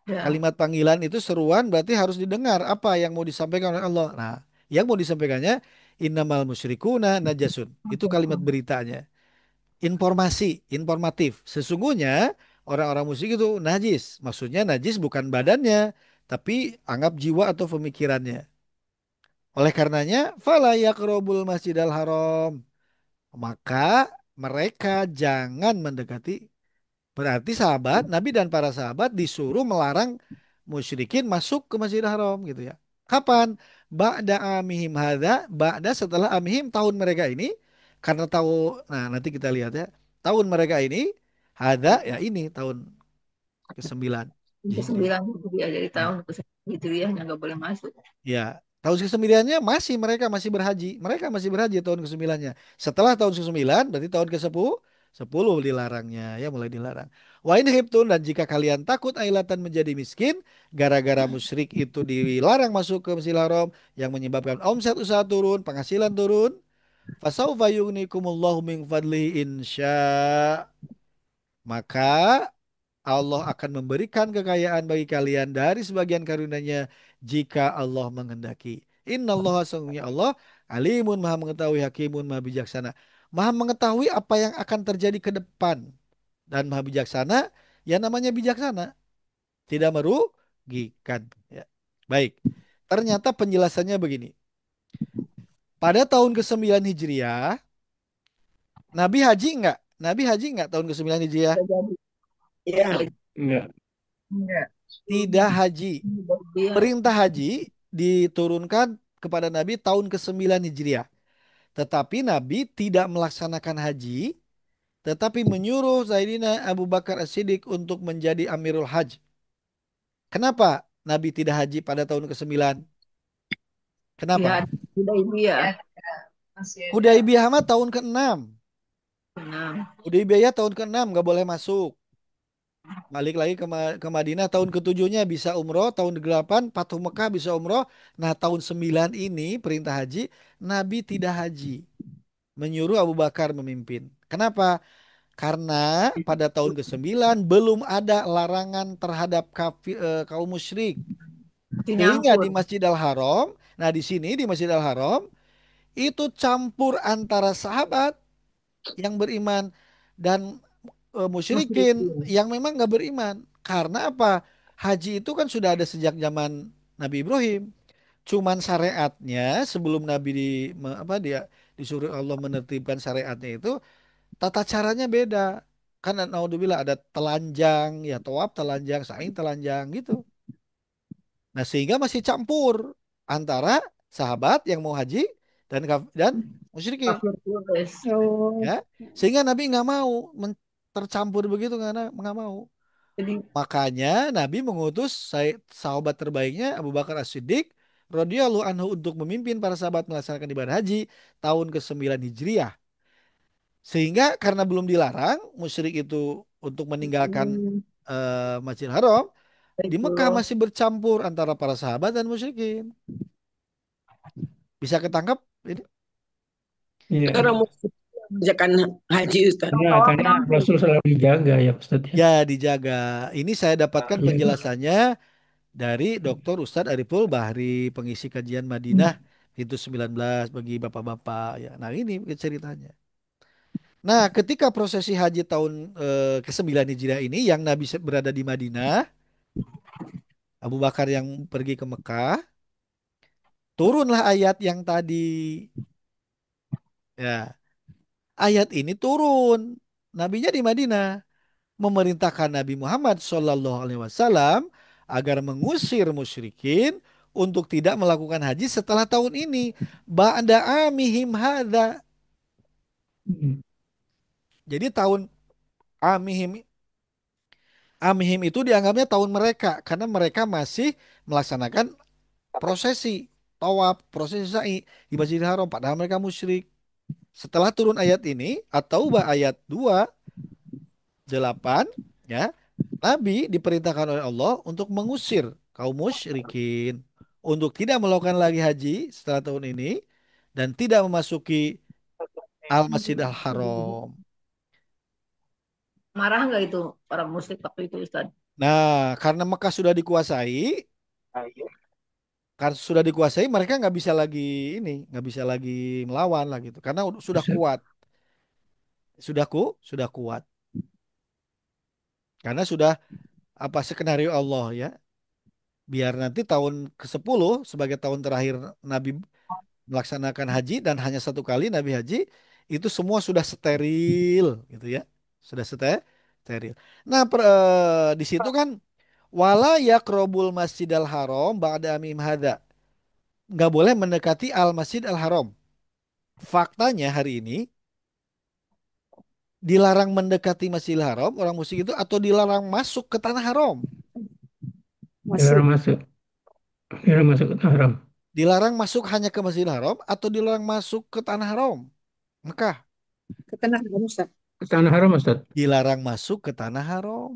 Speaker 2: Ya.
Speaker 1: Kalimat panggilan itu seruan berarti harus didengar apa yang mau disampaikan oleh Allah. Nah, yang mau disampaikannya innamal musyrikuna najasun. Itu kalimat beritanya. Informasi, informatif. Sesungguhnya orang-orang musyrik itu najis. Maksudnya najis bukan badannya, tapi anggap jiwa atau pemikirannya. Oleh karenanya, fala yaqrabul masjidal haram. Maka mereka jangan mendekati. Berarti sahabat, Nabi dan para sahabat disuruh melarang musyrikin masuk ke Masjidil Haram gitu ya. Kapan? Ba'da amihim hadza, ba'da setelah amihim tahun mereka ini, karena tahu, nah nanti kita lihat ya, tahun mereka ini, hadza ya ini tahun ke-9
Speaker 2: Yang
Speaker 1: Hijriah.
Speaker 2: ke-9 Hijriah dari
Speaker 1: Ya,
Speaker 2: tahun ke-9 Hijriahnya nggak boleh masuk.
Speaker 1: ya. Tahun ke-9-nya mereka masih berhaji. Mereka masih berhaji tahun ke-9-nya. Setelah tahun ke-9 berarti tahun ke-10 10 dilarangnya ya mulai dilarang. Wa in khiftum dan jika kalian takut ailatan menjadi miskin gara-gara musyrik itu dilarang masuk ke Masjidil Haram yang menyebabkan omset usaha turun, penghasilan turun, fasaufa yughnikumullahu min fadlihi insya. Maka Allah akan memberikan kekayaan bagi kalian dari sebagian karunia-Nya jika Allah menghendaki. Innallaha sesungguhnya Allah alimun maha mengetahui hakimun maha bijaksana. Maha mengetahui apa yang akan terjadi ke depan dan maha bijaksana ya namanya bijaksana, tidak merugikan ya. Baik. Ternyata penjelasannya begini. Pada tahun ke-9 Hijriah, Nabi haji enggak? Nabi haji enggak tahun ke-9 Hijriah?
Speaker 2: Bisa jadi.
Speaker 3: Ya,
Speaker 5: Enggak.
Speaker 2: Enggak.
Speaker 1: Tidak haji.
Speaker 2: Dia
Speaker 1: Perintah haji diturunkan kepada Nabi tahun ke-9 Hijriah. Tetapi Nabi tidak melaksanakan haji, tetapi menyuruh Sayyidina Abu Bakar As-Siddiq untuk menjadi Amirul Hajj. Kenapa Nabi tidak haji pada tahun ke-9?
Speaker 2: ya
Speaker 1: Kenapa?
Speaker 2: tidak ibu ya.
Speaker 1: Hudaybiyah mah tahun ke-6.
Speaker 2: Benar.
Speaker 1: Hudaybiyah tahun ke-6 nggak boleh masuk. balik lagi ke Madinah tahun ketujuhnya bisa umroh, tahun ke-8 Fatuh Mekah bisa umroh. Nah, tahun 9 ini perintah haji, Nabi tidak haji, menyuruh Abu Bakar memimpin. Kenapa? Karena pada tahun ke-9 belum ada larangan terhadap kaum musyrik.
Speaker 2: Masih
Speaker 1: Sehingga
Speaker 2: nyampur.
Speaker 1: di Masjidil Haram, nah di sini di Masjidil Haram itu campur antara sahabat yang beriman dan musyrikin
Speaker 4: Musyrikin.
Speaker 1: yang memang nggak beriman. Karena apa? Haji itu kan sudah ada sejak zaman Nabi Ibrahim. Cuman syariatnya sebelum Nabi dia disuruh Allah menertibkan syariatnya itu tata caranya beda. Kan naudzubillah ada telanjang, ya tawaf telanjang, sa'i telanjang gitu. Nah, sehingga masih campur antara sahabat yang mau haji dan musyrikin,
Speaker 2: Kafir tulis.
Speaker 1: ya.
Speaker 4: Oh,
Speaker 1: Sehingga Nabi nggak mau tercampur begitu karena nggak mau.
Speaker 2: Jadi
Speaker 1: Makanya Nabi mengutus sahabat terbaiknya Abu Bakar As-Siddiq radhiyallahu anhu untuk memimpin para sahabat melaksanakan ibadah haji tahun ke-9 Hijriah. Sehingga karena belum dilarang musyrik itu untuk meninggalkan
Speaker 4: hmm,
Speaker 1: Masjidil Haram, di Mekah
Speaker 2: Baitullah.
Speaker 1: masih bercampur antara para sahabat dan musyrikin. Bisa ketangkap ini?
Speaker 5: Iya,
Speaker 3: Orang muslim mengerjakan haji Ustaz.
Speaker 2: Yang tawaf
Speaker 5: karena
Speaker 2: langsung.
Speaker 5: Rasul selalu dijaga ya Ustaz ya.
Speaker 1: Ya, dijaga. Ini saya dapatkan
Speaker 5: Iya,
Speaker 1: penjelasannya dari Dr. Ustadz Ariful Bahri, pengisi kajian Madinah itu 19 bagi bapak-bapak ya. Nah, ini ceritanya. Nah, ketika prosesi haji tahun ke-9 Hijriah ini yang Nabi berada di Madinah, Abu Bakar yang pergi ke Mekah, turunlah ayat yang tadi. Ya, ayat ini turun. Nabinya di Madinah, memerintahkan Nabi Muhammad Shallallahu Alaihi Wasallam agar mengusir musyrikin untuk tidak melakukan haji setelah tahun ini. Ba'da amihim hadza.
Speaker 5: Hmm.
Speaker 1: Jadi tahun amihim amihim itu dianggapnya tahun mereka karena mereka masih melaksanakan prosesi tawaf, prosesi sa'i di Masjidil Haram padahal mereka musyrik. Setelah turun ayat ini atau ayat 2:8 ya, Nabi diperintahkan oleh Allah untuk mengusir kaum musyrikin untuk tidak melakukan lagi haji setelah tahun ini dan tidak memasuki Al-Masjidil Haram.
Speaker 2: Marah nggak itu orang musyrik waktu itu Ustaz?
Speaker 1: Nah, karena Mekah sudah dikuasai, karena sudah dikuasai, mereka nggak bisa lagi nggak bisa lagi melawan lah gitu, karena sudah
Speaker 5: Ustaz.
Speaker 1: kuat, sudah kuat, karena sudah apa skenario Allah ya, biar nanti tahun ke-10 sebagai tahun terakhir Nabi melaksanakan haji dan hanya satu kali Nabi haji itu semua sudah steril gitu ya, sudah steril. Nah, di situ kan wala yakrobul masjidal haram ba'da amim hada, nggak boleh mendekati al masjid al haram. Faktanya hari ini dilarang mendekati Masjidil Haram orang musyrik itu atau dilarang masuk ke tanah haram.
Speaker 4: masuk.
Speaker 5: Dilarang masuk, dilarang masuk ke haram.
Speaker 1: Dilarang masuk hanya ke Masjidil Haram atau dilarang masuk ke tanah haram. Mekah
Speaker 4: Ke tanah Abang Ustaz.
Speaker 5: Ke tanah haram Ustaz.
Speaker 1: dilarang masuk ke tanah haram.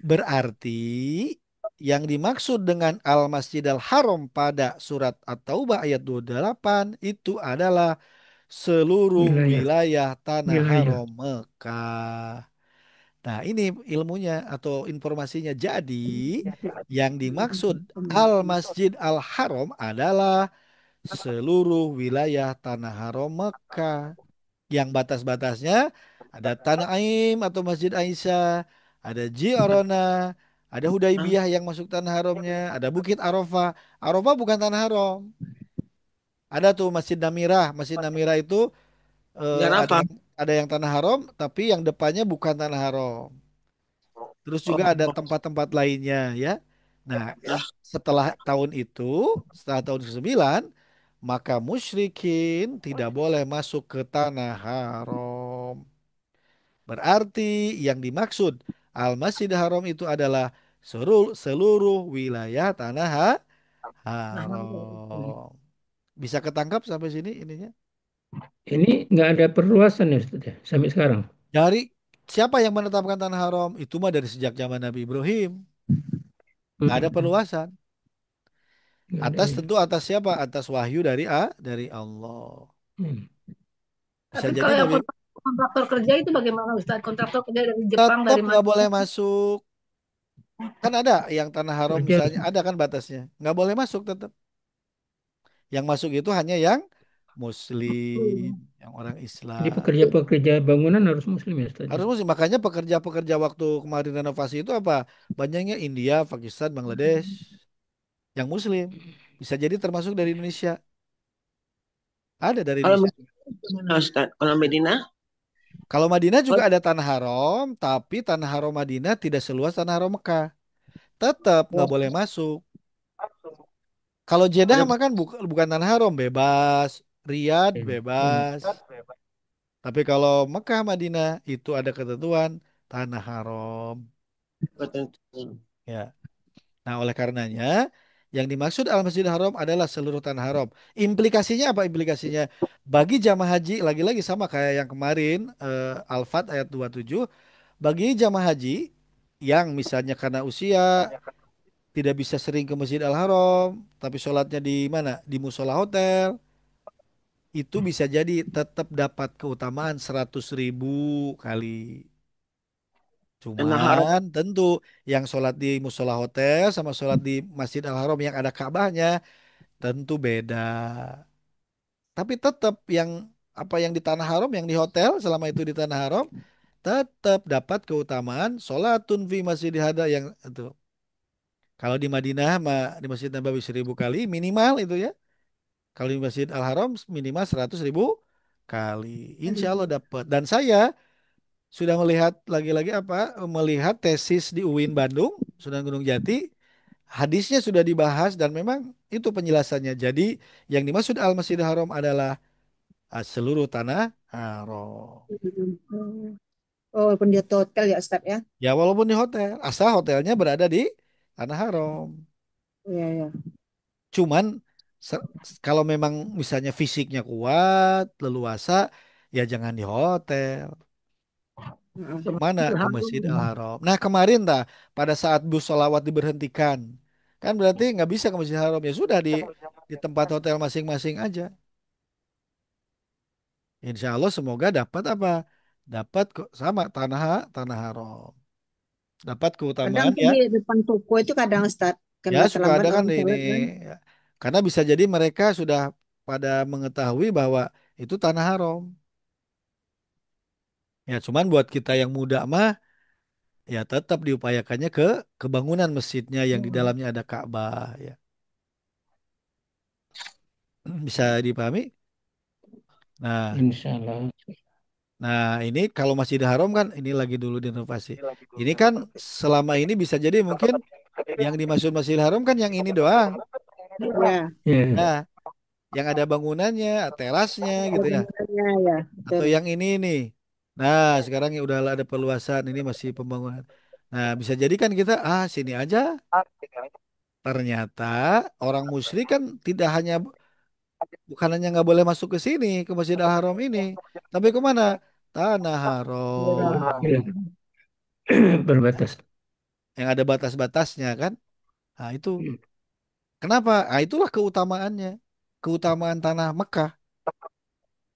Speaker 1: Berarti yang dimaksud dengan Al-Masjidil Haram pada surat At-Taubah ayat 28 itu adalah seluruh
Speaker 5: Wilayah,
Speaker 1: wilayah tanah
Speaker 5: wilayah.
Speaker 1: haram Mekah. Nah, ini ilmunya atau informasinya. Jadi, yang dimaksud Al-Masjid Al-Haram adalah seluruh wilayah tanah haram Mekah. Yang batas-batasnya ada Tanah Aim atau Masjid Aisyah, ada Ji'rana, ada Hudaybiyah yang masuk tanah haramnya, ada Bukit Arafah. Arafah bukan tanah haram. Ada tuh Masjid Namirah. Masjid Namirah itu
Speaker 3: Ya
Speaker 1: ada
Speaker 3: apa?
Speaker 1: yang tanah haram, tapi yang depannya bukan tanah haram. Terus juga ada
Speaker 3: Oh,
Speaker 1: tempat-tempat lainnya ya. Nah,
Speaker 3: ya.
Speaker 1: setelah tahun itu, setelah tahun ke-9, maka musyrikin tidak boleh masuk ke tanah haram. Berarti yang dimaksud Al-Masjidil Haram itu adalah seluruh wilayah tanah
Speaker 2: Nah,
Speaker 1: haram. Bisa ketangkap sampai sini ininya?
Speaker 5: Ini nggak ada perluasan ya Ustaz ya, sampai sekarang.
Speaker 1: Dari siapa yang menetapkan tanah haram? Itu mah dari sejak zaman Nabi Ibrahim. Nggak ada
Speaker 5: Hmm.
Speaker 1: perluasan.
Speaker 5: Nggak ada
Speaker 1: Atas
Speaker 5: ya.
Speaker 1: tentu atas siapa? Atas wahyu dari Allah.
Speaker 5: Hmm.
Speaker 1: Bisa
Speaker 2: Tapi
Speaker 1: jadi
Speaker 2: kalau yang
Speaker 1: Nabi
Speaker 2: kontraktor kerja itu bagaimana Ustaz? Kontraktor kerja dari Jepang,
Speaker 1: tetap
Speaker 2: dari mana?
Speaker 1: nggak boleh masuk. Kan ada yang tanah haram
Speaker 5: Berarti harus
Speaker 1: misalnya, ada kan batasnya. Nggak boleh masuk tetap. Yang masuk itu hanya yang Muslim, yang orang
Speaker 5: jadi
Speaker 1: Islam.
Speaker 5: pekerja-pekerja bangunan harus Muslim ya Ustaz, ya?
Speaker 1: Harus Muslim. Makanya pekerja-pekerja waktu kemarin renovasi itu apa? Banyaknya India, Pakistan, Bangladesh, yang Muslim. Bisa jadi termasuk dari Indonesia. Ada dari
Speaker 3: Kalau
Speaker 1: Indonesia.
Speaker 3: Medina gimana Ustaz? Kalau Medina,
Speaker 1: Kalau Madinah juga
Speaker 3: oh,
Speaker 1: ada tanah haram, tapi tanah haram Madinah tidak seluas tanah haram Mekah. Tetap nggak boleh masuk. Kalau Jeddah
Speaker 3: ada
Speaker 1: mah kan bukan tanah haram, bebas. Riyadh
Speaker 5: Hmm.
Speaker 1: bebas. Tapi kalau Mekah Madinah itu ada ketentuan tanah haram.
Speaker 3: ketentuan.
Speaker 1: Ya. Nah, oleh karenanya yang dimaksud Al-Masjidil Haram adalah seluruh tanah haram. Implikasinya apa implikasinya? Bagi jamaah haji lagi-lagi sama kayak yang kemarin Al-Fat ayat 27, bagi jamaah haji yang misalnya karena usia tidak bisa sering ke Masjid Al-Haram, tapi sholatnya di mana? Di musola hotel, itu bisa jadi tetap dapat keutamaan 100.000 kali.
Speaker 3: Tanah haram.
Speaker 1: Cuman tentu yang sholat di musola hotel sama sholat di Masjid Al-Haram yang ada Ka'bahnya tentu beda. Tapi tetap yang apa yang di tanah haram, yang di hotel selama itu di tanah haram, tetap dapat keutamaan sholatun fi masjid hada yang itu. Kalau di Madinah di Masjid Nabawi 1.000 kali minimal itu ya. Kalau di Masjid Al-Haram minimal 100.000 kali. Insya Allah dapat. Dan saya sudah melihat lagi-lagi apa? Melihat tesis di UIN Bandung, Sunan Gunung Jati. Hadisnya sudah dibahas dan memang itu penjelasannya. Jadi yang dimaksud Al-Masjidil Haram adalah seluruh tanah haram.
Speaker 4: Oh, walaupun dia hotel ya Ustaz ya.
Speaker 1: Ya walaupun di hotel, asal hotelnya berada di tanah haram.
Speaker 4: Iya, iya.
Speaker 1: Cuman se- kalau memang misalnya fisiknya kuat, leluasa, ya jangan di hotel.
Speaker 4: Heeh.
Speaker 1: Mana?
Speaker 2: Itu
Speaker 1: Ke
Speaker 2: haram.
Speaker 1: Masjid Al-Haram. Nah kemarin dah pada saat bus sholawat diberhentikan, kan berarti nggak bisa ke Masjid Haram. Ya sudah di tempat hotel masing-masing aja. Insya Allah semoga dapat apa? Dapat kok sama tanah haram. Dapat
Speaker 4: Kadang
Speaker 1: keutamaan
Speaker 4: tuh
Speaker 1: ya.
Speaker 4: di depan toko itu kadang Ustaz,
Speaker 1: Ya
Speaker 4: karena
Speaker 1: suka
Speaker 4: terlambat
Speaker 1: ada kan
Speaker 4: orang
Speaker 1: ini.
Speaker 4: sholat kan.
Speaker 1: Ya. Karena bisa jadi mereka sudah pada mengetahui bahwa itu tanah haram. Ya cuman buat kita yang muda mah ya tetap diupayakannya ke kebangunan masjidnya yang di dalamnya ada Ka'bah ya. Bisa dipahami? Nah,
Speaker 5: Insya Allah.
Speaker 1: nah ini kalau Masjidil Haram kan ini lagi dulu direnovasi. Ini kan selama ini bisa jadi mungkin yang dimaksud Masjidil Haram kan yang ini doang.
Speaker 4: Ya,
Speaker 5: Ya,
Speaker 1: Nah, yang ada bangunannya, terasnya
Speaker 4: ada
Speaker 1: gitu ya.
Speaker 4: bangunannya ya,
Speaker 1: Atau
Speaker 4: betul.
Speaker 1: yang ini nih. Nah, sekarang ya udah ada perluasan, ini masih pembangunan. Nah, bisa jadi kan kita sini aja. Ternyata orang musyrik kan tidak hanya bukan hanya nggak boleh masuk ke sini ke Masjidil Haram ini, tapi kemana? Tanah
Speaker 4: Daerah.
Speaker 1: haram
Speaker 5: ya. Berbatas.
Speaker 1: yang ada batas-batasnya kan? Nah, itu kenapa? Nah, itulah keutamaannya. Keutamaan tanah Mekah.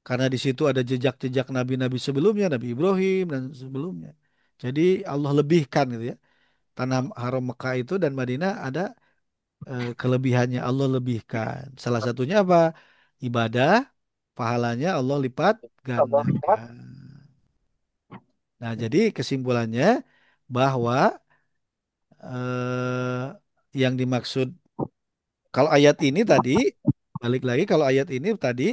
Speaker 1: Karena di situ ada jejak-jejak nabi-nabi sebelumnya, Nabi Ibrahim dan sebelumnya. Jadi Allah lebihkan gitu ya. Tanah haram Mekah itu dan Madinah ada kelebihannya Allah lebihkan. Salah satunya apa? Ibadah, pahalanya Allah lipat gandakan. Nah, jadi kesimpulannya bahwa eh, yang dimaksud kalau ayat ini tadi balik lagi kalau ayat ini tadi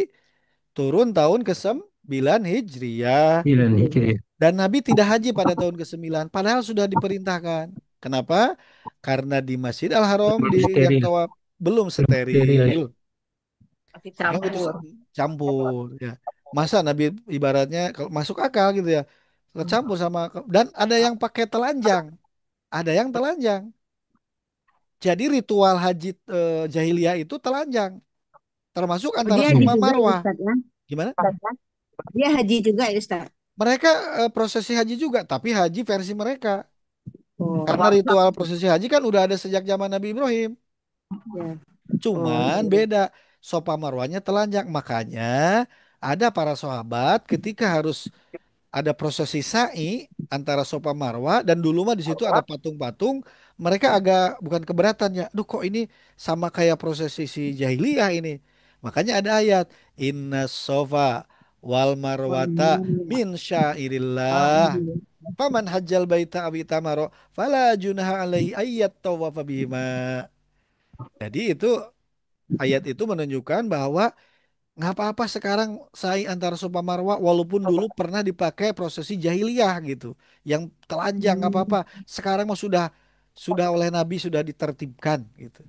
Speaker 1: turun tahun ke-9 Hijriyah.
Speaker 5: 9 Hijriah.
Speaker 1: Dan Nabi tidak haji pada tahun ke-9, padahal sudah diperintahkan. Kenapa? Karena di Masjid Al-Haram
Speaker 5: Belum
Speaker 1: di yang
Speaker 5: steril.
Speaker 1: tawaf belum
Speaker 5: Belum steril ya.
Speaker 1: steril.
Speaker 2: Masih
Speaker 1: Sehingga utus
Speaker 2: campur.
Speaker 1: campur ya. Masa Nabi ibaratnya kalau masuk akal gitu ya. Kecampur sama dan ada yang pakai telanjang, ada yang telanjang. Jadi ritual haji jahiliyah itu telanjang, termasuk
Speaker 4: Oh,
Speaker 1: antara
Speaker 4: dia haji
Speaker 1: Safa
Speaker 4: juga ya
Speaker 1: Marwah.
Speaker 4: Ustaz ya.
Speaker 1: Gimana?
Speaker 4: Dia haji juga ya Ustaz.
Speaker 1: Mereka prosesi haji juga, tapi haji versi mereka.
Speaker 4: Oh,
Speaker 1: Karena ritual prosesi haji kan udah ada sejak zaman Nabi Ibrahim.
Speaker 4: ya. Oh,
Speaker 1: Cuman
Speaker 4: iya.
Speaker 1: beda, Sofa Marwahnya telanjang. Makanya ada para sahabat ketika harus ada prosesi sa'i antara Sofa Marwah dan dulu mah di situ ada patung-patung, mereka agak bukan keberatan ya. Duh kok ini sama kayak prosesi si jahiliyah ini. Makanya ada ayat Inna Sofa wal Marwata
Speaker 4: Alhamdulillah.
Speaker 1: min syairillah.
Speaker 4: Alhamdulillah.
Speaker 1: Faman hajjal baita awi tamaro fala junaha alaihi ayyat tawafa bihima. Jadi itu ayat itu menunjukkan bahwa nggak apa-apa sekarang sa'i antara Safa Marwah walaupun dulu pernah dipakai prosesi jahiliyah gitu. Yang telanjang nggak
Speaker 4: Hmm.
Speaker 1: apa-apa. Sekarang mah sudah oleh Nabi sudah ditertibkan gitu.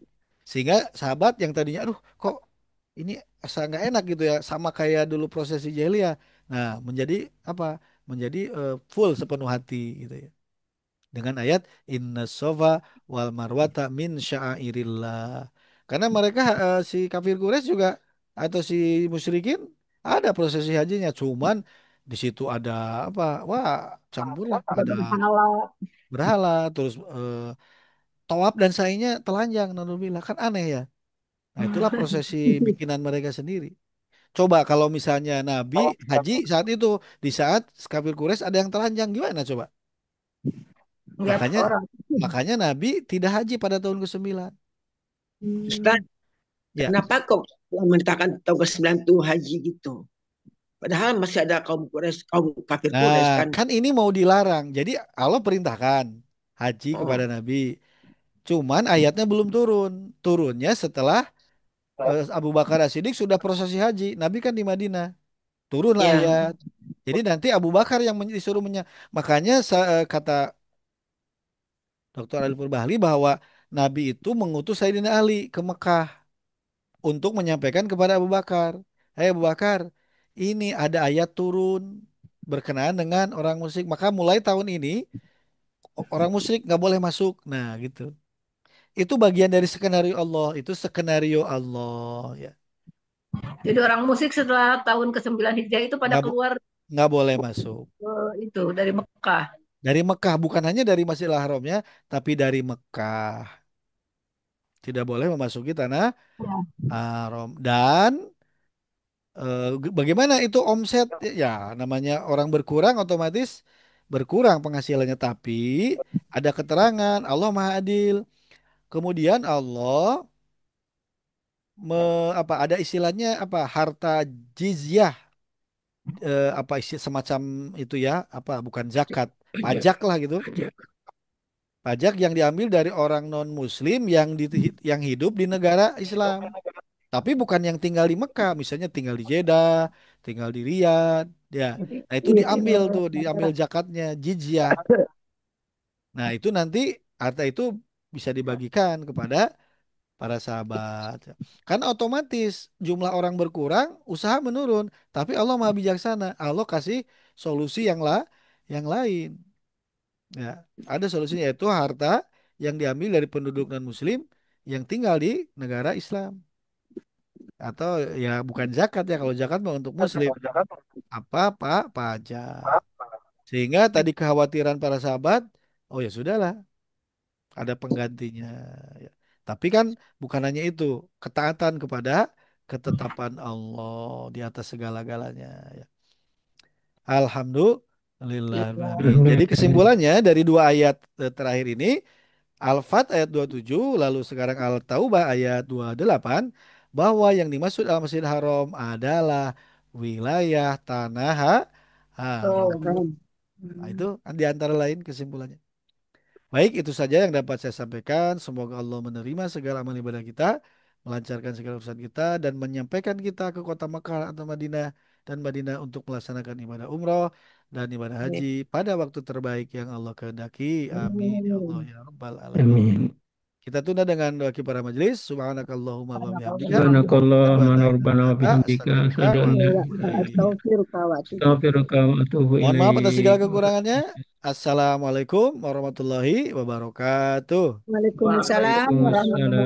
Speaker 1: Sehingga sahabat yang tadinya aduh kok ini asa nggak enak gitu ya sama kayak dulu prosesi jahiliyah. Nah, menjadi apa? Menjadi full sepenuh hati gitu ya. Dengan ayat Inna Sofa wal Marwata min sya'airillah. Karena mereka si kafir Quraisy juga atau si musyrikin ada prosesi hajinya, cuman di situ ada apa? Wah, campur lah.
Speaker 2: Ada
Speaker 1: Ada
Speaker 2: berhala.
Speaker 1: berhala, terus tawaf dan sainya telanjang, naudzubillah kan aneh ya. Nah, itulah prosesi bikinan mereka sendiri. Coba kalau misalnya Nabi haji saat itu di saat kafir Quraisy ada yang telanjang gimana coba?
Speaker 2: Lihat
Speaker 1: Makanya
Speaker 2: orang.
Speaker 1: makanya Nabi tidak haji pada tahun ke-9.
Speaker 3: Ustaz,
Speaker 4: Hmm.
Speaker 1: Ya.
Speaker 3: kenapa kok memerintahkan tahun ke-9 tuh haji gitu? Padahal masih ada kaum Quraisy, kaum kafir
Speaker 1: Nah,
Speaker 3: Quraisy kan.
Speaker 1: kan ini mau dilarang. Jadi Allah perintahkan haji kepada
Speaker 3: Oh,
Speaker 1: Nabi. Cuman ayatnya belum turun. Turunnya setelah Abu Bakar As-Siddiq sudah prosesi haji. Nabi kan di Madinah. Turunlah
Speaker 3: ya,
Speaker 1: ayat. Jadi nanti Abu Bakar yang disuruh makanya kata Dr. Ali Purbahli bahwa Nabi itu mengutus Sayyidina Ali ke Mekah untuk menyampaikan kepada Abu Bakar, "Hei Abu Bakar, ini ada ayat turun berkenaan dengan orang musyrik. Maka mulai tahun ini orang musyrik nggak boleh masuk." Nah, gitu. Itu bagian dari skenario Allah. Itu skenario Allah ya.
Speaker 2: Jadi orang musik setelah tahun ke-9 Hijriah itu pada
Speaker 1: Nggak bo-
Speaker 2: keluar
Speaker 1: nggak boleh masuk.
Speaker 2: itu dari Mekah.
Speaker 1: Dari Mekah bukan hanya dari Masjidil Haramnya, tapi dari Mekah. Tidak boleh memasuki tanah
Speaker 2: Ya.
Speaker 1: haram. Dan bagaimana itu omset? Ya, namanya orang berkurang otomatis berkurang penghasilannya. Tapi ada keterangan Allah Maha Adil. Kemudian Allah apa ada istilahnya apa harta jizyah apa semacam itu ya apa bukan zakat
Speaker 5: Pajak,
Speaker 1: pajak lah gitu
Speaker 5: pajak.
Speaker 1: pajak yang diambil dari orang non Muslim yang hidup di negara Islam tapi bukan yang tinggal di Mekah misalnya tinggal di Jeddah tinggal di Riyadh ya
Speaker 2: Jadi
Speaker 1: nah itu diambil tuh diambil zakatnya jizyah nah itu nanti harta itu bisa dibagikan kepada para sahabat. Kan otomatis jumlah orang berkurang, usaha menurun. Tapi Allah Maha Bijaksana. Allah kasih solusi yang lain. Ya, ada solusinya yaitu harta yang diambil dari penduduk non-muslim yang tinggal di negara Islam. Atau ya bukan zakat ya, kalau zakat mah untuk muslim. Apa Pak? Pajak. Sehingga tadi kekhawatiran para sahabat, oh ya sudahlah, ada penggantinya. Ya. Tapi kan bukan hanya itu, ketaatan kepada ketetapan Allah di atas segala-galanya. Ya. Alhamdulillah. Jadi
Speaker 5: Alhamdulillah.
Speaker 1: kesimpulannya dari dua ayat terakhir ini, Al-Fat ayat 27, lalu sekarang Al-Taubah ayat 28, bahwa yang dimaksud Al-Masjidil Haram adalah wilayah tanah haram.
Speaker 2: oh,
Speaker 4: Haram.
Speaker 1: Nah,
Speaker 4: Hmm.
Speaker 1: itu di antara lain kesimpulannya. Baik, itu saja yang dapat saya sampaikan. Semoga Allah menerima segala amal ibadah kita, melancarkan segala urusan kita, dan menyampaikan kita ke kota Makkah atau Madinah dan Madinah untuk melaksanakan ibadah umroh dan ibadah haji pada waktu terbaik yang Allah kehendaki. Amin. Ya Allah,
Speaker 2: amin.
Speaker 1: ya Rabbal Alamin.
Speaker 5: Amin.
Speaker 1: Kita tunda dengan doa para majelis. Subhanakallahumma wa bihamdika.
Speaker 5: Subhanakallah
Speaker 1: Asyhadu an la ilaha
Speaker 5: manabbana
Speaker 1: illa
Speaker 5: wa
Speaker 1: anta,
Speaker 5: bihamdika
Speaker 1: astaghfiruka
Speaker 5: asyhadu
Speaker 1: wa
Speaker 5: an la
Speaker 1: atubu
Speaker 5: ilaha
Speaker 1: ilaik.
Speaker 5: illa anta
Speaker 4: Astaghfiruka wa atubu ilaik.
Speaker 5: astaghfiruka wa atubu
Speaker 1: Mohon maaf atas segala
Speaker 5: ilaik.
Speaker 1: kekurangannya. Assalamualaikum warahmatullahi wabarakatuh.
Speaker 4: Waalaikumsalam warahmatullahi
Speaker 5: Waalaikumsalam.